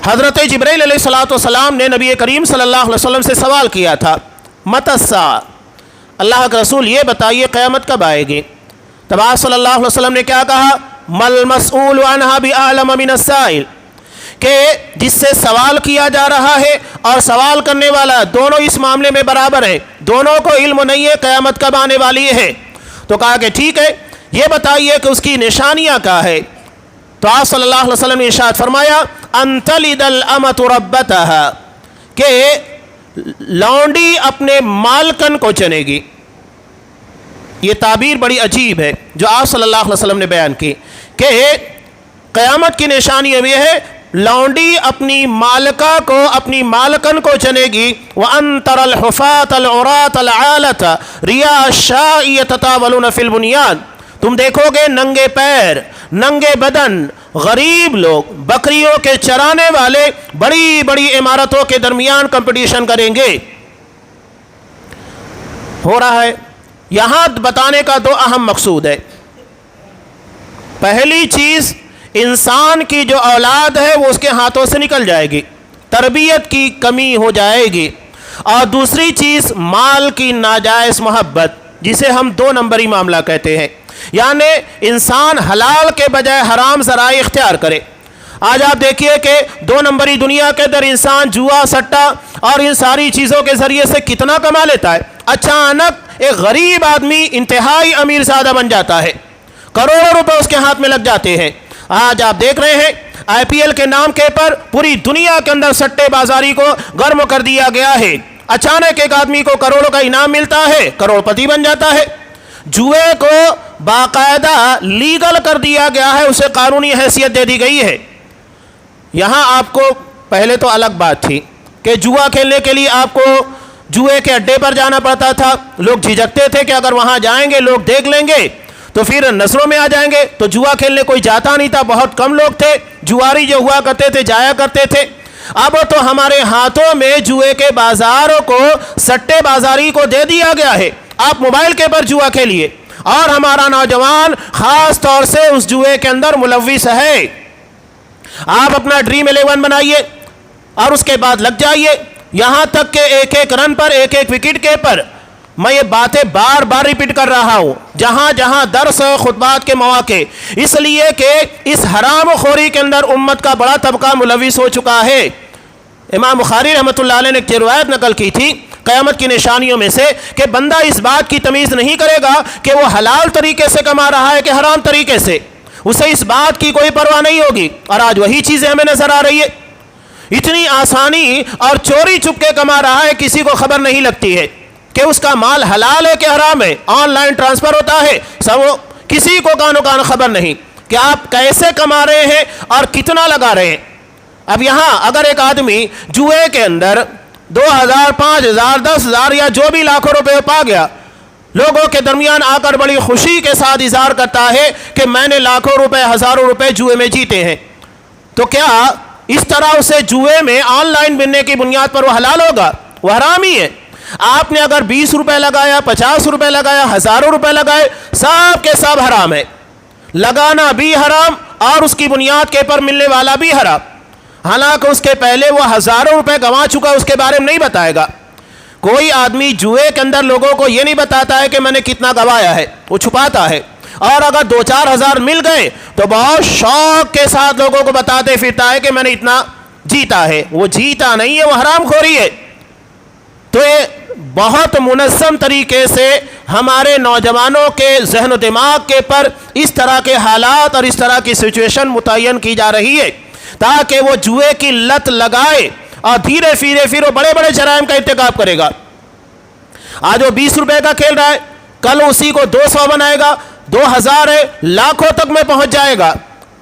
حضرت جبرائیل علیہ السلام نے نبی کریم صلی اللہ علیہ وسلم سے سوال کیا تھا متی الساعہ، اللہ کے رسول یہ بتائیے قیامت کب آئے گی. تب آپ صلی اللہ علیہ وسلم نے کیا کہا؟ مل مسئول عنہا بعلم من السائل، کہ جس سے سوال کیا جا رہا ہے اور سوال کرنے والا دونوں اس معاملے میں برابر ہیں، دونوں کو علم نہیں ہے قیامت کب آنے والی ہے. تو کہا کہ ٹھیک ہے، یہ بتائیے کہ اس کی نشانیاں کیا ہے. تو آپ صلی اللہ علیہ وسلم نے ارشاد فرمایا ان تلد الامۃ ربتہا، کہ لونڈی اپنے مالکن کو چنے گی. یہ تعبیر بڑی عجیب ہے جو آپ صلی اللہ علیہ وسلم نے بیان کی کہ قیامت کی نشانی یہ ہے لونڈی اپنی مالکہ کو، اپنی مالکن کو چنے گی. وَأَن تَرَ الْحُفَاةَ الْعُرَاةَ الْعَالَةَ رِيَاءَ الشَّاءِ يَتَطَاوَلُونَ فِي الْبُنْيَانِ، تم دیکھو گے ننگے پیر، ننگے بدن، غریب لوگ، بکریوں کے چرانے والے بڑی بڑی عمارتوں کے درمیان کمپٹیشن کریں گے. ہو رہا ہے. یہاں بتانے کا دو اہم مقصود ہے. پہلی چیز، انسان کی جو اولاد ہے وہ اس کے ہاتھوں سے نکل جائے گی، تربیت کی کمی ہو جائے گی. اور دوسری چیز مال کی ناجائز محبت، جسے ہم دو نمبری معاملہ کہتے ہیں. یعنی انسان حلال کے بجائے حرام ذرائع اختیار کرے. آج آپ دیکھیے کہ دو نمبری دنیا کے اندر انسان جوا، سٹا اور ان ساری چیزوں کے ذریعے سے کتنا کما لیتا ہے. اچانک ایک غریب آدمی انتہائی امیر زادہ بن جاتا ہے، کروڑوں روپے اس کے ہاتھ میں لگ جاتے ہیں. آج آپ دیکھ رہے ہیں IPL کے نام کے پر پوری دنیا کے اندر سٹے بازاری کو گرم کر دیا گیا ہے. اچانک ایک آدمی کو کروڑوں کا انعام ملتا ہے، کروڑ پتی بن جاتا ہے. جوئے کو باقاعدہ لیگل کر دیا گیا ہے، اسے قانونی حیثیت دے دی گئی ہے. یہاں آپ کو پہلے تو الگ بات تھی کہ جوا کھیلنے کے لیے آپ کو جوئے کے اڈے پر جانا پڑتا تھا. لوگ جھجکتے تھے کہ اگر وہاں جائیں گے لوگ دیکھ لیں گے تو پھر نظروں میں آ جائیں گے. تو جوا کھیلنے کوئی جاتا نہیں تھا، بہت کم لوگ تھے. جواری جو ہوا کرتے تھے جایا کرتے تھے. اب تو ہمارے ہاتھوں میں جوئے کے بازاروں کو، سٹے بازاری کو دے دیا گیا ہے. آپ موبائل کے پر جوا کھیلیے، اور ہمارا نوجوان خاص طور سے اس جوئے کے اندر ملوث ہے. آپ اپنا ڈریم 11 بنائیے اور اس کے بعد لگ جائیے، یہاں تک کہ ایک ایک رن پر، ایک ایک وکٹ کے پر. میں یہ باتیں بار بار ریپیٹ کر رہا ہوں جہاں جہاں درس و خطبات کے مواقع، اس لیے کہ اس حرام خوری کے اندر امت کا بڑا طبقہ ملوث ہو چکا ہے. امام بخاری رحمۃ اللہ علیہ نے ایک روایت نقل کی تھی قیامت کی نشانیوں میں سے کہ بندہ اس بات کی تمیز نہیں کرے گا کہ وہ حلال طریقے سے کما رہا ہے کہ حرام طریقے سے. اسے اس بات کی کوئی پرواہ نہیں ہوگی. اور آج وہی چیزیں ہمیں نظر آ رہی ہے. اتنی آسانی اور چوری چھپ کے کما رہا ہے، کسی کو خبر نہیں لگتی ہے کہ اس کا مال حلال ہے کہ حرام ہے. آن لائن ٹرانسفر ہوتا ہے، کسی کو کانو کان خبر نہیں کہ آپ کیسے کما رہے ہیں اور کتنا لگا رہے ہیں. اب یہاں اگر ایک آدمی جوئے کے اندر 2000، 5000، 10,000 یا جو بھی لاکھوں روپے پا گیا، لوگوں کے درمیان آ کر بڑی خوشی کے ساتھ اظہار کرتا ہے کہ میں نے لاکھوں روپے، ہزاروں روپے جوئے میں جیتے ہیں، تو کیا اس طرح اسے جوئے میں آن لائن بننے کی بنیاد پر وہ حلال ہوگا؟ وہ حرام ہی ہے. آپ نے اگر 20 روپے لگایا، 50 روپے لگایا، ہزاروں روپے لگائے، سب کے سب حرام ہے. لگانا بھی حرام اور اس کی بنیاد کے پر ملنے والا بھی حرام. حالانکہ اس کے پہلے وہ ہزاروں روپے گنوا چکا، اس کے بارے میں نہیں بتائے گا۔ کوئی آدمی جوئے کے اندر لوگوں کو یہ نہیں بتاتا ہے کہ میں نے کتنا گنوایا ہے، وہ چھپاتا ہے، اور اگر 2-4 ہزار مل گئے تو بہت شوق کے ساتھ لوگوں کو بتاتے پھرتا ہے کہ میں نے اتنا جیتا ہے۔ وہ جیتا نہیں ہے، وہ حرام خوری ہے۔ تو یہ بہت منظم طریقے سے ہمارے نوجوانوں کے ذہن و دماغ کے پر اس طرح کے حالات اور اس طرح کی سچویشن متعین کی جا رہی ہے تاکہ وہ جوئے کی لت لگائے اور دھیرے دھیرے پھر وہ بڑے بڑے جرائم کا ارتکاب کرے گا۔ آج وہ 20 روپے کا کھیل رہا ہے، کل اسی کو 200 بنائے گا، 2000 ہے، لاکھوں تک میں پہنچ جائے گا۔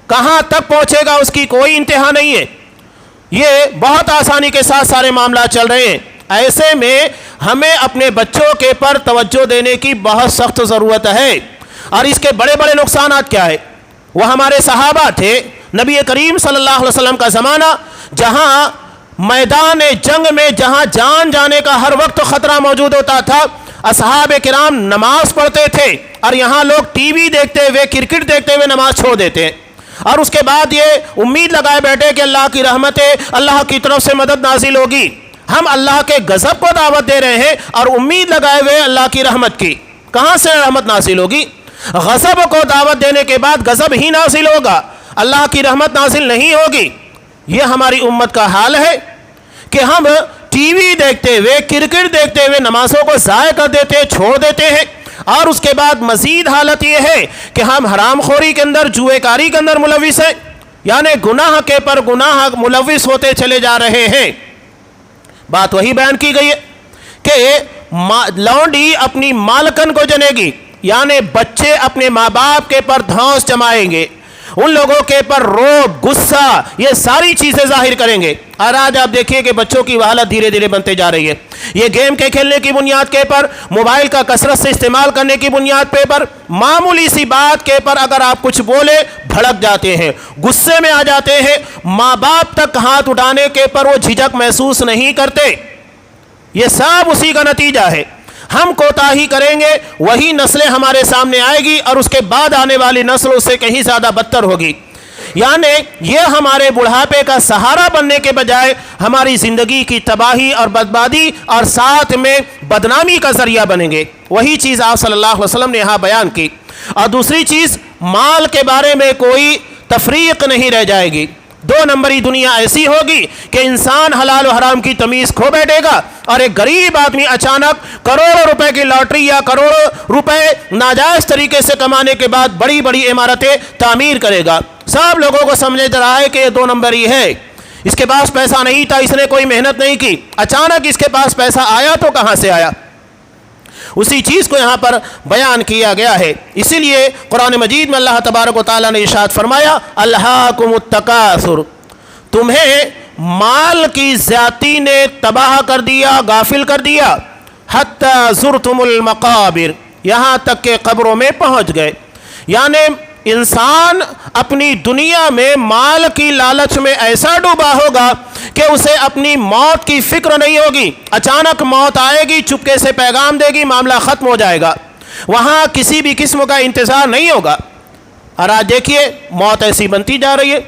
کہاں تک پہنچے گا اس کی کوئی انتہا نہیں ہے۔ یہ بہت آسانی کے ساتھ سارے معاملات چل رہے ہیں۔ ایسے میں ہمیں اپنے بچوں کے پر توجہ دینے کی بہت سخت ضرورت ہے۔ اور اس کے بڑے بڑے نقصانات کیا ہے؟ وہ ہمارے صحابہ تھے، نبی کریم صلی اللہ علیہ وسلم کا زمانہ، جہاں میدان جنگ میں جہاں جان جانے کا ہر وقت خطرہ موجود ہوتا تھا، اصحاب کرام نماز پڑھتے تھے، اور یہاں لوگ ٹی وی دیکھتے ہوئے، کرکٹ دیکھتے ہوئے نماز چھوڑ دیتے ہیں، اور اس کے بعد یہ امید لگائے بیٹھے کہ اللہ کی رحمت ہے، اللہ کی طرف سے مدد نازل ہوگی۔ ہم اللہ کے غضب کو دعوت دے رہے ہیں اور امید لگائے ہوئے اللہ کی رحمت کی۔ کہاں سے رحمت نازل ہوگی؟ غضب کو دعوت دینے کے بعد غضب ہی نازل ہوگا، اللہ کی رحمت نازل نہیں ہوگی۔ یہ ہماری امت کا حال ہے کہ ہم ٹی وی دیکھتے ہوئے، کرکٹ دیکھتے ہوئے نمازوں کو ضائع کر دیتے ہیں، چھوڑ دیتے ہیں، اور اس کے بعد مزید حالت یہ ہے کہ ہم حرام خوری کے اندر، جوئے کاری کے اندر ملوث ہیں، یعنی گناہ کے پر گناہ ملوث ہوتے چلے جا رہے ہیں۔ بات وہی بیان کی گئی ہے کہ لونڈی اپنی مالکن کو جنے گی، یعنی بچے اپنے ماں باپ کے پر دھونس جمائیں گے، ان لوگوں کے پر روب، غصہ، یہ ساری چیزیں ظاہر کریں گے۔ اور آج آپ دیکھیے کہ بچوں کی حالت دھیرے دھیرے بنتے جا رہی ہے۔ یہ گیم کے کھیلنے کی بنیاد کے پر، موبائل کا کثرت سے استعمال کرنے کی بنیاد پہ پر، معمولی سی بات کے پر اگر آپ کچھ بولے بھڑک جاتے ہیں، غصے میں آ جاتے ہیں، ماں باپ تک ہاتھ اٹھانے کے پر وہ جھجک محسوس نہیں کرتے۔ یہ سب اسی کا نتیجہ ہے۔ ہم کوتاہی کریں گے، وہی نسلیں ہمارے سامنے آئے گی، اور اس کے بعد آنے والی نسل اس سے کہیں زیادہ بدتر ہوگی۔ یعنی یہ ہمارے بڑھاپے کا سہارا بننے کے بجائے ہماری زندگی کی تباہی اور بربادی اور ساتھ میں بدنامی کا ذریعہ بنیں گے۔ وہی چیز آپ صلی اللہ علیہ وسلم نے یہاں بیان کی۔ اور دوسری چیز، مال کے بارے میں کوئی تفریق نہیں رہ جائے گی۔ 2 نمبری دنیا ایسی ہوگی کہ انسان حلال و حرام کی تمیز کھو بیٹھے گا، اور ایک غریب آدمی اچانک کروڑوں روپے کی لاٹری یا کروڑوں روپے ناجائز طریقے سے کمانے کے بعد بڑی بڑی عمارتیں تعمیر کرے گا۔ سب لوگوں کو سمجھ رہا ہے کہ یہ 2 نمبری ہے، اس کے پاس پیسہ نہیں تھا، اس نے کوئی محنت نہیں کی، اچانک اس کے پاس پیسہ آیا تو کہاں سے آیا؟ اسی چیز کو یہاں پر بیان کیا گیا ہے۔ اسی لیے قرآن مجید میں اللہ تبارک و تعالیٰ نے ارشاد فرمایا، الہاکم التکاثر، تمہیں مال کی زیادتی نے تباہ کر دیا، غافل کر دیا، حتی زرتم المقابر، یہاں تک کہ قبروں میں پہنچ گئے۔ یعنی انسان اپنی دنیا میں مال کی لالچ میں ایسا ڈوبا ہوگا کہ اسے اپنی موت کی فکر نہیں ہوگی۔ اچانک موت آئے گی، چپکے سے پیغام دے گی، معاملہ ختم ہو جائے گا، وہاں کسی بھی قسم کا انتظار نہیں ہوگا۔ اور آج دیکھیے موت ایسی بنتی جا رہی ہے۔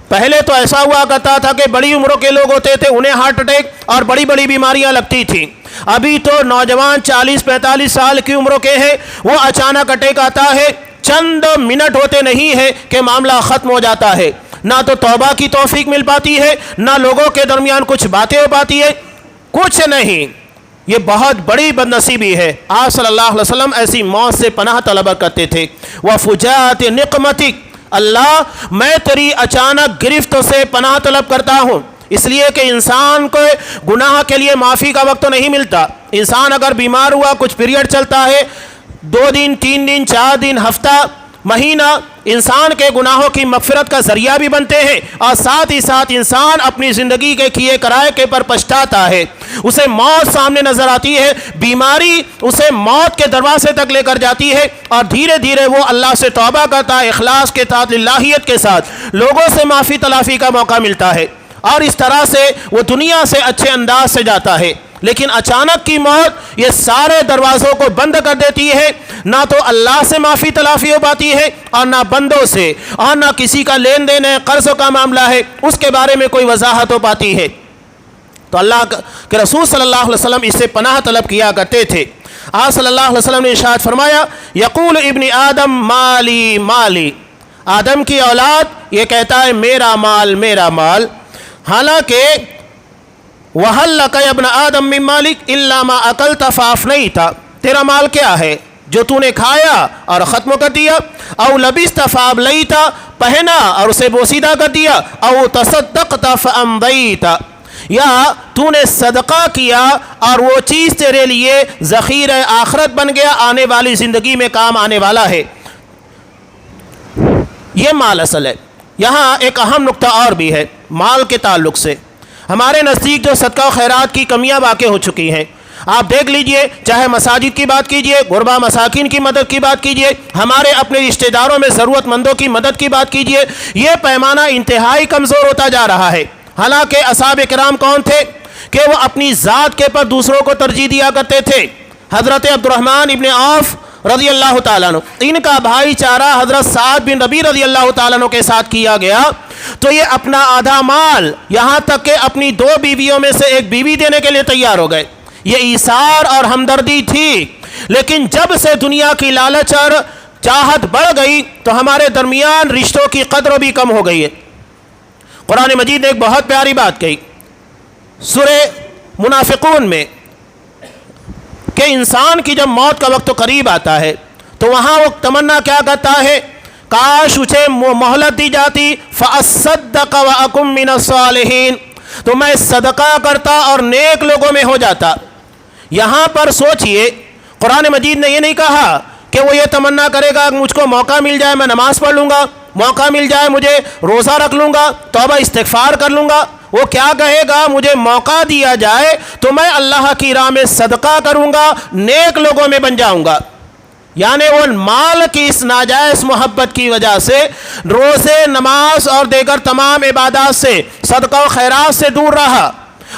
پہلے تو ایسا ہوا کرتا تھا کہ بڑی عمروں کے لوگ ہوتے تھے، انہیں ہارٹ اٹیک اور بڑی بڑی بیماریاں لگتی تھیں۔ ابھی تو نوجوان 40-45 سال کی عمروں کے ہیں، وہ اچانک اٹیک آتا ہے، چند منٹ ہوتے نہیں ہے کہ معاملہ ختم ہو جاتا ہے۔ نہ تو توبہ کی توفیق مل پاتی ہے، نہ لوگوں کے درمیان کچھ باتیں ہو پاتی ہے، کچھ نہیں۔ یہ بہت بڑی بد نصیبی ہے۔ آپ صلی اللہ علیہ وسلم ایسی موت سے پناہ طلب کرتے تھے۔ وَفُجَاءَتِ نِقْمَتِكَ، اللہ میں تیری اچانک گرفت سے پناہ طلب کرتا ہوں، اس لیے کہ انسان کو گناہ کے لیے معافی کا وقت نہیں ملتا۔ انسان اگر بیمار ہوا، کچھ پیریڈ چلتا ہے، 2 دن 3 دن 4 دن ہفتہ مہینہ، انسان کے گناہوں کی مغفرت کا ذریعہ بھی بنتے ہیں، اور ساتھ ہی ساتھ انسان اپنی زندگی کے کیے کرائے کے پر پچھتاتا ہے، اسے موت سامنے نظر آتی ہے، بیماری اسے موت کے دروازے تک لے کر جاتی ہے، اور دھیرے دھیرے وہ اللہ سے توبہ کرتا ہے، اخلاص کے ساتھ، للہیت کے ساتھ، لوگوں سے معافی تلافی کا موقع ملتا ہے، اور اس طرح سے وہ دنیا سے اچھے انداز سے جاتا ہے۔ لیکن اچانک کی موت یہ سارے دروازوں کو بند کر دیتی ہے. نہ تو اللہ سے معافی تلافی ہو پاتی ہے اور نہ بندوں سے، اور نہ کسی کا لین دین ہے، قرضوں کا معاملہ ہے، اس کے بارے میں کوئی وضاحت ہو پاتی ہے. تو اللہ کے رسول صلی اللہ علیہ وسلم اس سے پناہ طلب کیا کرتے تھے. آپ صلی اللہ علیہ وسلم نے ارشاد فرمایا، یقول ابن آدم مالی مالی، آدم کی اولاد یہ کہتا ہے میرا مال میرا مال. حالانکہ وَهَلْ لَكَ يَا ابْنَ آدَمَ مِن مَالِكَ إِلَّا مَا أَكَلْتَ فَأَفْنَيْتَ، تیرا مال کیا ہے؟ جو تو نے کھایا اور ختم کر دیا. او لبست فابلیت، پہنا اور اسے بوسیدہ کر دیا. او تصدقت فامضیت، یا تو نے صدقہ کیا اور وہ چیز تیرے لیے ذخیرہ آخرت بن گیا، آنے والی زندگی میں کام آنے والا ہے. یہ مال اصل ہے. یہاں ایک اہم نقطہ اور بھی ہے مال کے تعلق سے. ہمارے نزدیک جو صدقہ و خیرات کی کمیاں واقع ہو چکی ہیں، آپ دیکھ لیجئے، چاہے مساجد کی بات کیجئے، غربا مساکین کی مدد کی بات کیجئے، ہمارے اپنے رشتہ داروں میں ضرورت مندوں کی مدد کی بات کیجئے، یہ پیمانہ انتہائی کمزور ہوتا جا رہا ہے. حالانکہ اصحاب کرام کون تھے کہ وہ اپنی ذات کے پر دوسروں کو ترجیح دیا کرتے تھے. حضرت عبد الرحمن ابن عوف رضی اللہ تعالیٰ عنہ، ان کا بھائی چارہ حضرت سعد بن ربیع رضی اللہ تعالیٰ عنہ کے ساتھ کیا گیا تو یہ اپنا آدھا مال، یہاں تک کہ اپنی 2 بیویوں میں سے ایک بیوی دینے کے لیے تیار ہو گئے. یہ ایثار اور ہمدردی تھی. لیکن جب سے دنیا کی لالچ اور چاہت بڑھ گئی تو ہمارے درمیان رشتوں کی قدر بھی کم ہو گئی ہے. قرآن مجید نے ایک بہت پیاری بات کہی سورہ منافقون میں کہ انسان کی جب موت کا وقت قریب آتا ہے تو وہاں وہ تمنا کیا کرتا ہے، کاش اسے مہلت دی جاتی، فَأَصَّدَّقَ وَأَكُن مِّنَ الصَّالِحِينَ، تو میں صدقہ کرتا اور نیک لوگوں میں ہو جاتا. یہاں پر سوچئے، قرآن مجید نے یہ نہیں کہا کہ وہ یہ تمنا کرے گا مجھ کو موقع مل جائے میں نماز پڑھ لوں گا، موقع مل جائے مجھے روزہ رکھ لوں گا، توبہ استغفار کر لوں گا. وہ کیا کہے گا، مجھے موقع دیا جائے تو میں اللہ کی راہ میں صدقہ کروں گا، نیک لوگوں میں بن جاؤں گا. یعنی وہ مال کی اس ناجائز محبت کی وجہ سے روزے، نماز اور دیگر تمام عبادات سے، صدقہ و خیرات سے دور رہا،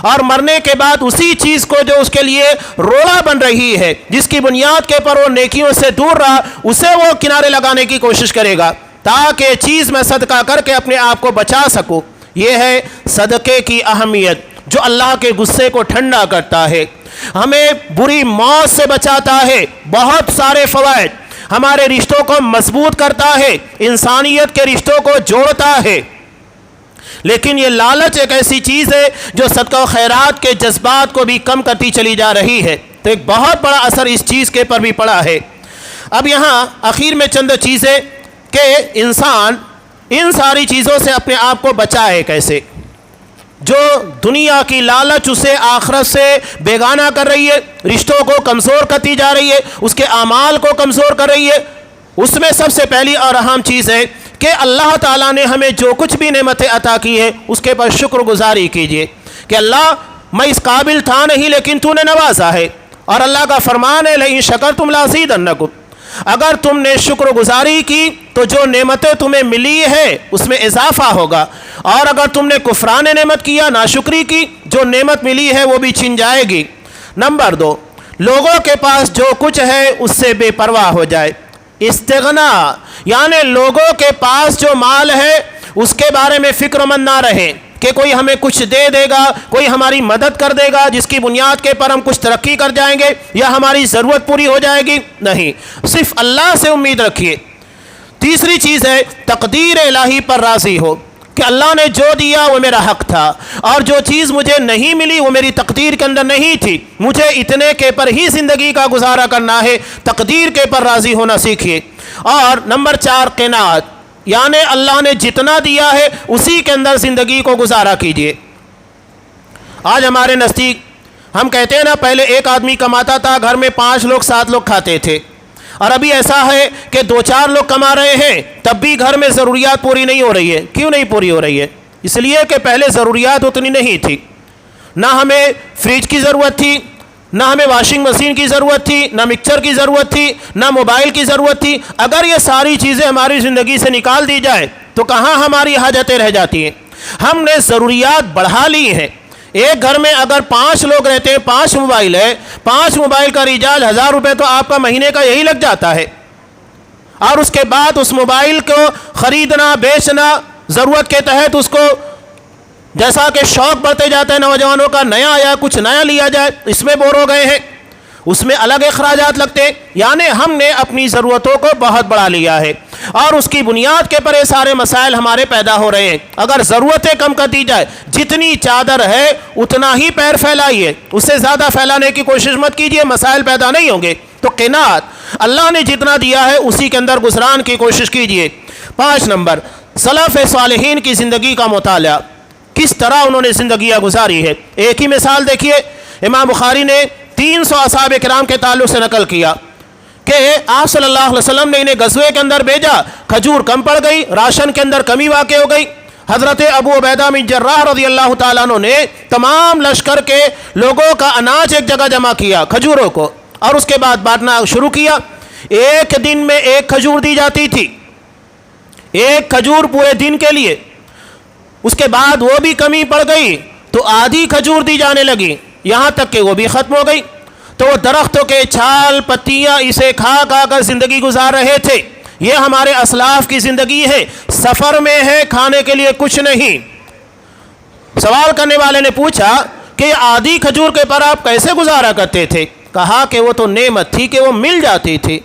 اور مرنے کے بعد اسی چیز کو جو اس کے لیے روڑا بن رہی ہے، جس کی بنیاد کے پر وہ نیکیوں سے دور رہا، اسے وہ کنارے لگانے کی کوشش کرے گا تاکہ چیز میں صدقہ کر کے اپنے آپ کو بچا سکوں. یہ ہے صدقے کی اہمیت جو اللہ کے غصے کو ٹھنڈا کرتا ہے، ہمیں بری موت سے بچاتا ہے، بہت سارے فوائد، ہمارے رشتوں کو مضبوط کرتا ہے، انسانیت کے رشتوں کو جوڑتا ہے. لیکن یہ لالچ ایک ایسی چیز ہے جو صدقہ و خیرات کے جذبات کو بھی کم کرتی چلی جا رہی ہے. تو ایک بہت بڑا اثر اس چیز کے پر بھی پڑا ہے. اب یہاں آخر میں چند چیزیں کہ انسان ان ساری چیزوں سے اپنے آپ کو بچائے کیسے. جو دنیا کی لالچ اسے آخرت سے بیگانہ کر رہی ہے، رشتوں کو کمزور کرتی جا رہی ہے، اس کے اعمال کو کمزور کر رہی ہے، اس میں سب سے پہلی اور اہم چیز ہے کہ اللہ تعالیٰ نے ہمیں جو کچھ بھی نعمتیں عطا کی ہے اس کے پر شکر گزاری کیجئے کہ اللہ میں اس قابل تھا نہیں لیکن تو نے نوازا ہے. اور اللہ کا فرمان ہے لئن شکرتم لازیدنکم، اگر تم نے شکر گزاری کی تو جو نعمتیں تمہیں ملی ہے اس میں اضافہ ہوگا، اور اگر تم نے کفران نعمت کیا، ناشکری کی، جو نعمت ملی ہے وہ بھی چھن جائے گی. نمبر 2، لوگوں کے پاس جو کچھ ہے اس سے بے پرواہ ہو جائے. استغنا، یعنی لوگوں کے پاس جو مال ہے اس کے بارے میں فکر مند نہ رہے کہ کوئی ہمیں کچھ دے دے گا، کوئی ہماری مدد کر دے گا جس کی بنیاد کے پر ہم کچھ ترقی کر جائیں گے یا ہماری ضرورت پوری ہو جائے گی. نہیں، صرف اللہ سے امید رکھیے. تیسری چیز ہے تقدیر الہی پر راضی ہو کہ اللہ نے جو دیا وہ میرا حق تھا، اور جو چیز مجھے نہیں ملی وہ میری تقدیر کے اندر نہیں تھی، مجھے اتنے کے پر ہی زندگی کا گزارا کرنا ہے. تقدیر کے پر راضی ہونا سیکھیے. اور نمبر 4، قناعت، یعنی اللہ نے جتنا دیا ہے اسی کے اندر زندگی کو گزارا کیجیے. آج ہمارے نزدیک ہم کہتے ہیں نا، پہلے ایک آدمی کماتا تھا، گھر میں 5 لوگ 7 لوگ کھاتے تھے، اور ابھی ایسا ہے کہ 2-4 لوگ کما رہے ہیں تب بھی گھر میں ضروریات پوری نہیں ہو رہی ہے. کیوں نہیں پوری ہو رہی ہے؟ اس لیے کہ پہلے ضروریات اتنی نہیں تھی، نہ ہمیں فریج کی ضرورت تھی، نہ ہمیں واشنگ مشین کی ضرورت تھی، نہ مکسر کی ضرورت تھی، نہ موبائل کی ضرورت تھی. اگر یہ ساری چیزیں ہماری زندگی سے نکال دی جائے تو کہاں ہماری حاجتیں رہ جاتی ہیں؟ ہم نے ضروریات بڑھا لی ہیں. ایک گھر میں اگر 5 لوگ رہتے ہیں، 5 موبائل ہے، 5 موبائل کا ریچارج 1000 روپے تو آپ کا مہینے کا یہی لگ جاتا ہے، اور اس کے بعد اس موبائل کو خریدنا بیچنا، ضرورت کے تحت اس کو، جیسا کہ شوق بڑھتے جاتا ہے نوجوانوں کا، نیا آیا کچھ نیا لیا جائے، اس میں بور ہو گئے ہیں، اس میں الگ اخراجات لگتے ہیں، یعنی ہم نے اپنی ضرورتوں کو بہت بڑھا لیا ہے، اور اس کی بنیاد کے پر یہ سارے مسائل ہمارے پیدا ہو رہے ہیں۔ اگر ضرورتیں کم کر دی جائے، جتنی چادر ہے اتنا ہی پیر پھیلائیے، اس سے زیادہ پھیلانے کی کوشش مت کیجیے، مسائل پیدا نہیں ہوں گے۔ تو قناعت، اللہ نے جتنا دیا ہے اسی کے اندر گزران کی کوشش کیجیے۔ 5 نمبر، سلف صالحین کی زندگی کا مطالعہ، کس طرح انہوں نے زندگیاں گزاری ہے۔ ایک ہی مثال دیکھیے، امام بخاری نے 300 اصحاب کرام کے تعلق سے نقل کیا کہ آپ صلی اللہ علیہ وسلم نے انہیں غزوے کے اندر بھیجا، کھجور کم پڑ گئی، راشن کے اندر کمی واقع ہو گئی، حضرت ابو عبیدہ بن جراح رضی اللہ تعالیٰ عنہ نے تمام لشکر کے لوگوں کا اناج ایک جگہ جمع کیا، کھجوروں کو، اور اس کے بعد بانٹنا شروع کیا۔ ایک دن میں 1 کھجور دی جاتی تھی، 1 کھجور پورے دن کے لیے، اس کے بعد وہ بھی کمی پڑ گئی تو آدھی کھجور دی جانے لگی، یہاں تک کہ وہ بھی ختم ہو گئی۔ تو وہ درختوں کے چھال پتیاں اسے کھا کھا کر زندگی گزار رہے تھے۔ یہ ہمارے اسلاف کی زندگی ہے، سفر میں ہے، کھانے کے لیے کچھ نہیں۔ سوال کرنے والے نے پوچھا کہ آدھی کھجور کے پر آپ کیسے گزارا کرتے تھے؟ کہا کہ وہ تو نعمت تھی کہ وہ مل جاتی تھی،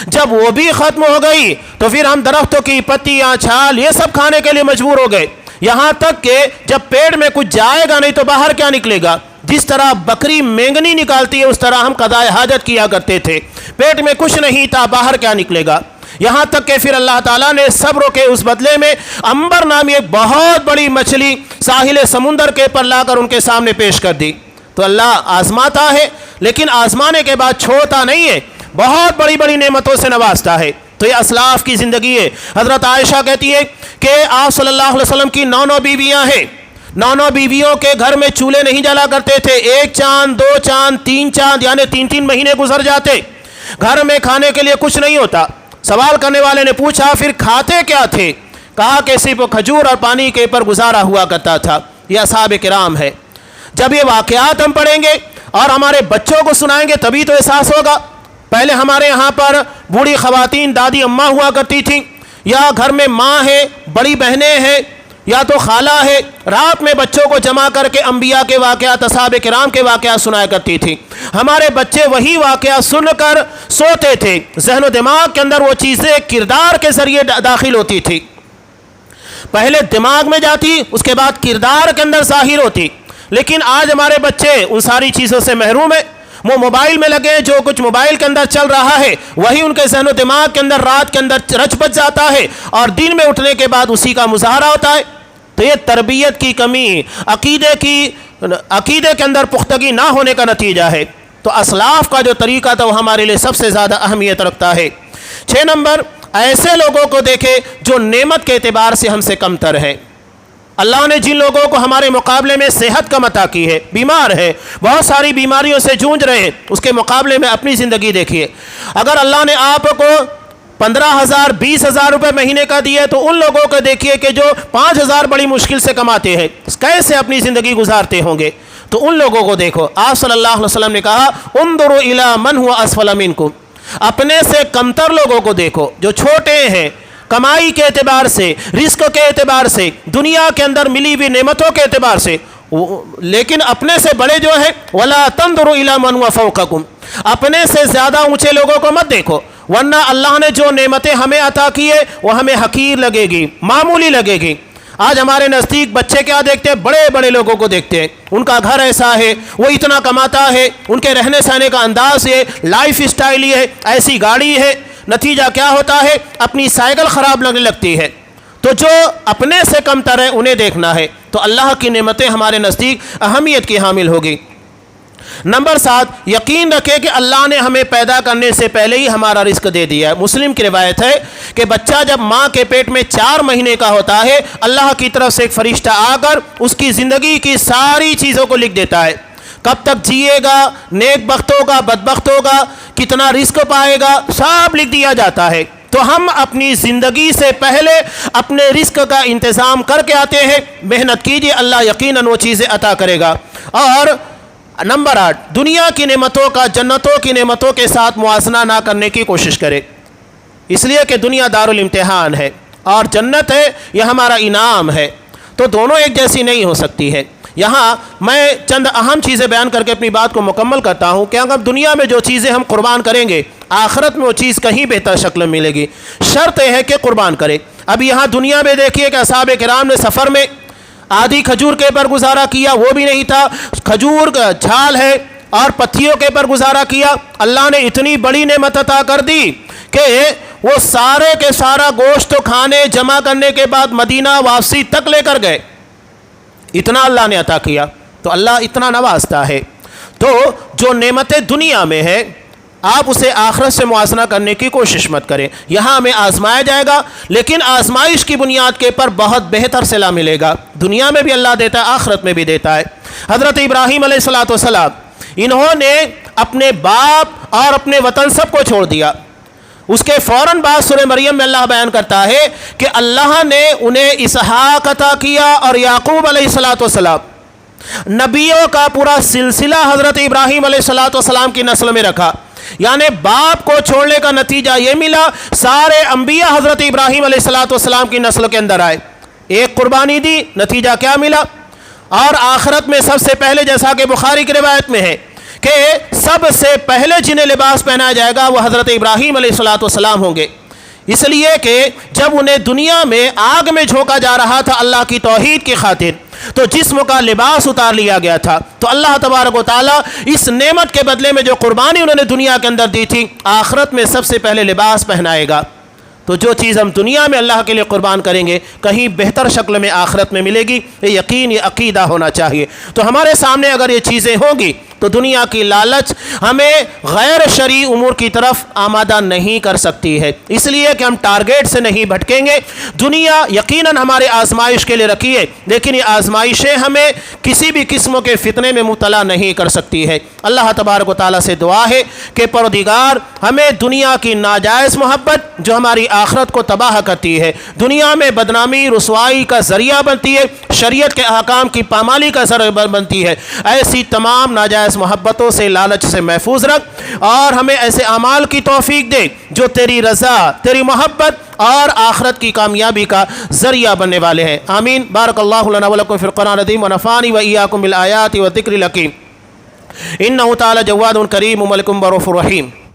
جب وہ بھی ختم ہو گئی تو پھر ہم درختوں کی پتیاں چھال یہ سب کھانے کے لیے مجبور ہو گئے، یہاں تک کہ جب پیٹ میں کچھ جائے گا نہیں تو باہر کیا نکلے گا؟ جس طرح بکری مینگنی نکالتی ہے اس طرح ہم قضاء حاجت کیا کرتے تھے، پیٹ میں کچھ نہیں تھا، باہر کیا نکلے گا؟ یہاں تک کہ پھر اللہ تعالیٰ نے صبر کے اس بدلے میں عنبر نامی ایک بہت بڑی مچھلی ساحل سمندر کے پر لا کر ان کے سامنے پیش کر دی۔ تو اللہ آزماتا ہے، لیکن آزمانے کے بعد چھوڑتا نہیں ہے، بہت بڑی بڑی نعمتوں سے نوازتا ہے۔ تو یہ اسلاف کی زندگی ہے۔ حضرت عائشہ کہتی ہے کہ آپ صلی اللہ علیہ وسلم کی 9 بیویاں ہیں، 9 بیویوں کے گھر میں چولہے نہیں جلا کرتے تھے، 1 چاند 2 چاند 3 چاند یعنی 3 مہینے گزر جاتے، گھر میں کھانے کے لیے کچھ نہیں ہوتا۔ سوال کرنے والے نے پوچھا پھر کھاتے کیا تھے؟ کہا کہ صرف کھجور اور پانی کے پر گزارا ہوا کرتا تھا۔ یہ اصحاب کرام ہے۔ جب یہ واقعات ہم پڑھیں گے اور ہمارے بچوں کو سنائیں گے تبھی تو احساس ہوگا۔ پہلے ہمارے یہاں پر بوڑھی خواتین دادی اماں ہوا کرتی تھیں، یا گھر میں ماں ہے، بڑی بہنیں ہیں، یا تو خالہ ہے، رات میں بچوں کو جمع کر کے انبیاء کے واقعات، اصحاب کرام کے واقعات سنایا کرتی تھی۔ ہمارے بچے وہی واقعات سن کر سوتے تھے، ذہن و دماغ کے اندر وہ چیزیں کردار کے ذریعے داخل ہوتی تھی، پہلے دماغ میں جاتی اس کے بعد کردار کے اندر ظاہر ہوتی۔ لیکن آج ہمارے بچے ان ساری چیزوں سے محروم ہیں، وہ موبائل میں لگے، جو کچھ موبائل کے اندر چل رہا ہے وہی ان کے ذہن و دماغ کے اندر رات کے اندر رچ بچ جاتا ہے، اور دن میں اٹھنے کے بعد اسی کا مظاہرہ ہوتا ہے۔ تو یہ تربیت کی کمی، عقیدے کے اندر پختگی نہ ہونے کا نتیجہ ہے۔ تو اسلاف کا جو طریقہ تھا وہ ہمارے لیے سب سے زیادہ اہمیت رکھتا ہے۔ 6 نمبر، ایسے لوگوں کو دیکھے جو نعمت کے اعتبار سے ہم سے کم تر ہے۔ اللہ نے جن لوگوں کو ہمارے مقابلے میں صحت کم عطا کی ہے، بیمار ہے، بہت ساری بیماریوں سے جونج رہے ہیں، اس کے مقابلے میں اپنی زندگی دیکھیے۔ اگر اللہ نے آپ کو 15,000 20,000 روپے مہینے کا دیا تو ان لوگوں کو دیکھیے کہ جو 5,000 بڑی مشکل سے کماتے ہیں، کیسے اپنی زندگی گزارتے ہوں گے۔ تو ان لوگوں کو دیکھو۔ آپ صلی اللہ علیہ وسلم نے کہا انظروا الی من هو اسفل منکم، اپنے سے کمتر لوگوں کو دیکھو جو چھوٹے ہیں، کمائی کے اعتبار سے، رزق کے اعتبار سے، دنیا کے اندر ملی ہوئی نعمتوں کے اعتبار سے، لیکن اپنے سے بڑے جو ہیں ولا تنظروا الی من هو فوقکم، اپنے سے زیادہ اونچے لوگوں کو مت دیکھو، ورنہ اللہ نے جو نعمتیں ہمیں عطا کی ہے وہ ہمیں حقیر لگے گی، معمولی لگے گی۔ آج ہمارے نزدیک بچے کیا دیکھتے ہیں؟ بڑے بڑے لوگوں کو دیکھتے ہیں، ان کا گھر ایسا ہے، وہ اتنا کماتا ہے، ان کے رہنے سہنے کا انداز ہے، لائف اسٹائل یہ ہے، ایسی گاڑی ہے، نتیجہ کیا ہوتا ہے؟ اپنی سائیکل خراب لگنے لگتی ہے۔ تو جو اپنے سے کم تر ہے انہیں دیکھنا ہے، تو اللہ کی نعمتیں ہمارے نزدیک اہمیت کی حامل ہوگی۔ نمبر 7، یقین رکھے کہ اللہ نے ہمیں پیدا کرنے سے پہلے ہی ہمارا رزق دے دیا ہے۔ مسلم کی روایت ہے کہ بچہ جب ماں کے پیٹ میں 4 مہینے کا ہوتا ہے، اللہ کی طرف سے ایک فرشتہ آ کر اس کی زندگی کی ساری چیزوں کو لکھ دیتا ہے، کب تک جیے گا، نیک بخت ہوگا، بدبخت ہوگا، کتنا رزق پائے گا، سب لکھ دیا جاتا ہے۔ تو ہم اپنی زندگی سے پہلے اپنے رزق کا انتظام کر کے آتے ہیں، محنت کیجیے، اللہ یقیناً وہ چیزیں عطا کرے گا۔ اور نمبر 8، دنیا کی نعمتوں کا جنتوں کی نعمتوں کے ساتھ موازنہ نہ کرنے کی کوشش کرے، اس لیے کہ دنیا دارالامتحان ہے اور جنت ہے یہ ہمارا انعام ہے، تو دونوں ایک جیسی نہیں ہو سکتی ہے۔ یہاں میں چند اہم چیزیں بیان کر کے اپنی بات کو مکمل کرتا ہوں کہ اگر دنیا میں جو چیزیں ہم قربان کریں گے، آخرت میں وہ چیز کہیں بہتر شکل میں ملے گی، شرط یہ ہے کہ قربان کرے۔ اب یہاں دنیا میں دیکھیے کہ اصحاب کرام نے سفر میں آدھی کھجور کے پر گزارا کیا، وہ بھی نہیں تھا، کھجور جھال ہے اور پتھیوں کے پر گزارا کیا۔ اللہ نے اتنی بڑی نعمت عطا کر دی کہ وہ سارے کے سارا گوشت کھانے جمع کرنے کے بعد مدینہ واپسی تک لے کر گئے، اتنا اللہ نے عطا کیا۔ تو اللہ اتنا نوازتا ہے، تو جو نعمتیں دنیا میں ہے آپ اسے آخرت سے موازنہ کرنے کی کوشش مت کریں۔ یہاں ہمیں آزمایا جائے گا، لیکن آزمائش کی بنیاد کے پر بہت بہتر صلہ ملے گا، دنیا میں بھی اللہ دیتا ہے، آخرت میں بھی دیتا ہے۔ حضرت ابراہیم علیہ السلام انہوں نے اپنے باپ اور اپنے وطن سب کو چھوڑ دیا، اس کے فوراً بعد سورہ مریم میں اللہ بیان کرتا ہے کہ اللہ نے انہیں اسحاق عطا کیا اور یعقوب علیہ السلام، نبیوں کا پورا سلسلہ حضرت ابراہیم علیہ السلام کی نسل میں رکھا، یعنی باپ کو چھوڑنے کا نتیجہ یہ ملا سارے انبیاء حضرت ابراہیم علیہ السلام کی نسل کے اندر آئے، ایک قربانی دی، نتیجہ کیا ملا؟ اور آخرت میں سب سے پہلے جیسا کہ بخاری کی روایت میں ہے کہ سب سے پہلے جنہیں لباس پہنایا جائے گا وہ حضرت ابراہیم علیہ السلام ہوں گے، اس لیے کہ جب انہیں دنیا میں آگ میں جھونکا جا رہا تھا اللہ کی توحید کی خاطر تو جسم کا لباس اتار لیا گیا تھا، تو اللہ تبارک و تعالیٰ اس نعمت کے بدلے میں جو قربانی انہوں نے دنیا کے اندر دی تھی آخرت میں سب سے پہلے لباس پہنائے گا۔ تو جو چیز ہم دنیا میں اللہ کے لیے قربان کریں گے کہیں بہتر شکل میں آخرت میں ملے گی، یہ یقین، یہ عقیدہ ہونا چاہیے۔ تو ہمارے سامنے اگر یہ چیزیں ہوں گی تو دنیا کی لالچ ہمیں غیر شرعی امور کی طرف آمادہ نہیں کر سکتی ہے، اس لیے کہ ہم ٹارگیٹ سے نہیں بھٹکیں گے۔ دنیا یقیناً ہمارے آزمائش کے لیے رکھی ہے، لیکن یہ آزمائشیں ہمیں کسی بھی قسم کے فتنے میں مبتلا نہیں کر سکتی ہے۔ اللہ تبارک و تعالیٰ سے دعا ہے کہ پروردگار ہمیں دنیا کی ناجائز محبت جو ہماری آخرت کو تباہ کرتی ہے، دنیا میں بدنامی رسوائی کا ذریعہ بنتی ہے، شریعت کے احکام کی پامالی کا ذریعہ بنتی ہے، ایسی تمام ناجائز محبتوں سے، لالچ سے محفوظ رکھ اور ہمیں ایسے اعمال کی توفیق دے جو تیری رضا، تیری محبت اور آخرت کی کامیابی کا ذریعہ بننے والے ہیں۔ آمین۔ بارک اللہ لنا ولکم فی القرآن العظیم ونفعنی وإیاکم بالآیات والذکر الحکیم۔ انہ تعالی جواد کریم ملک رؤوف رحیم۔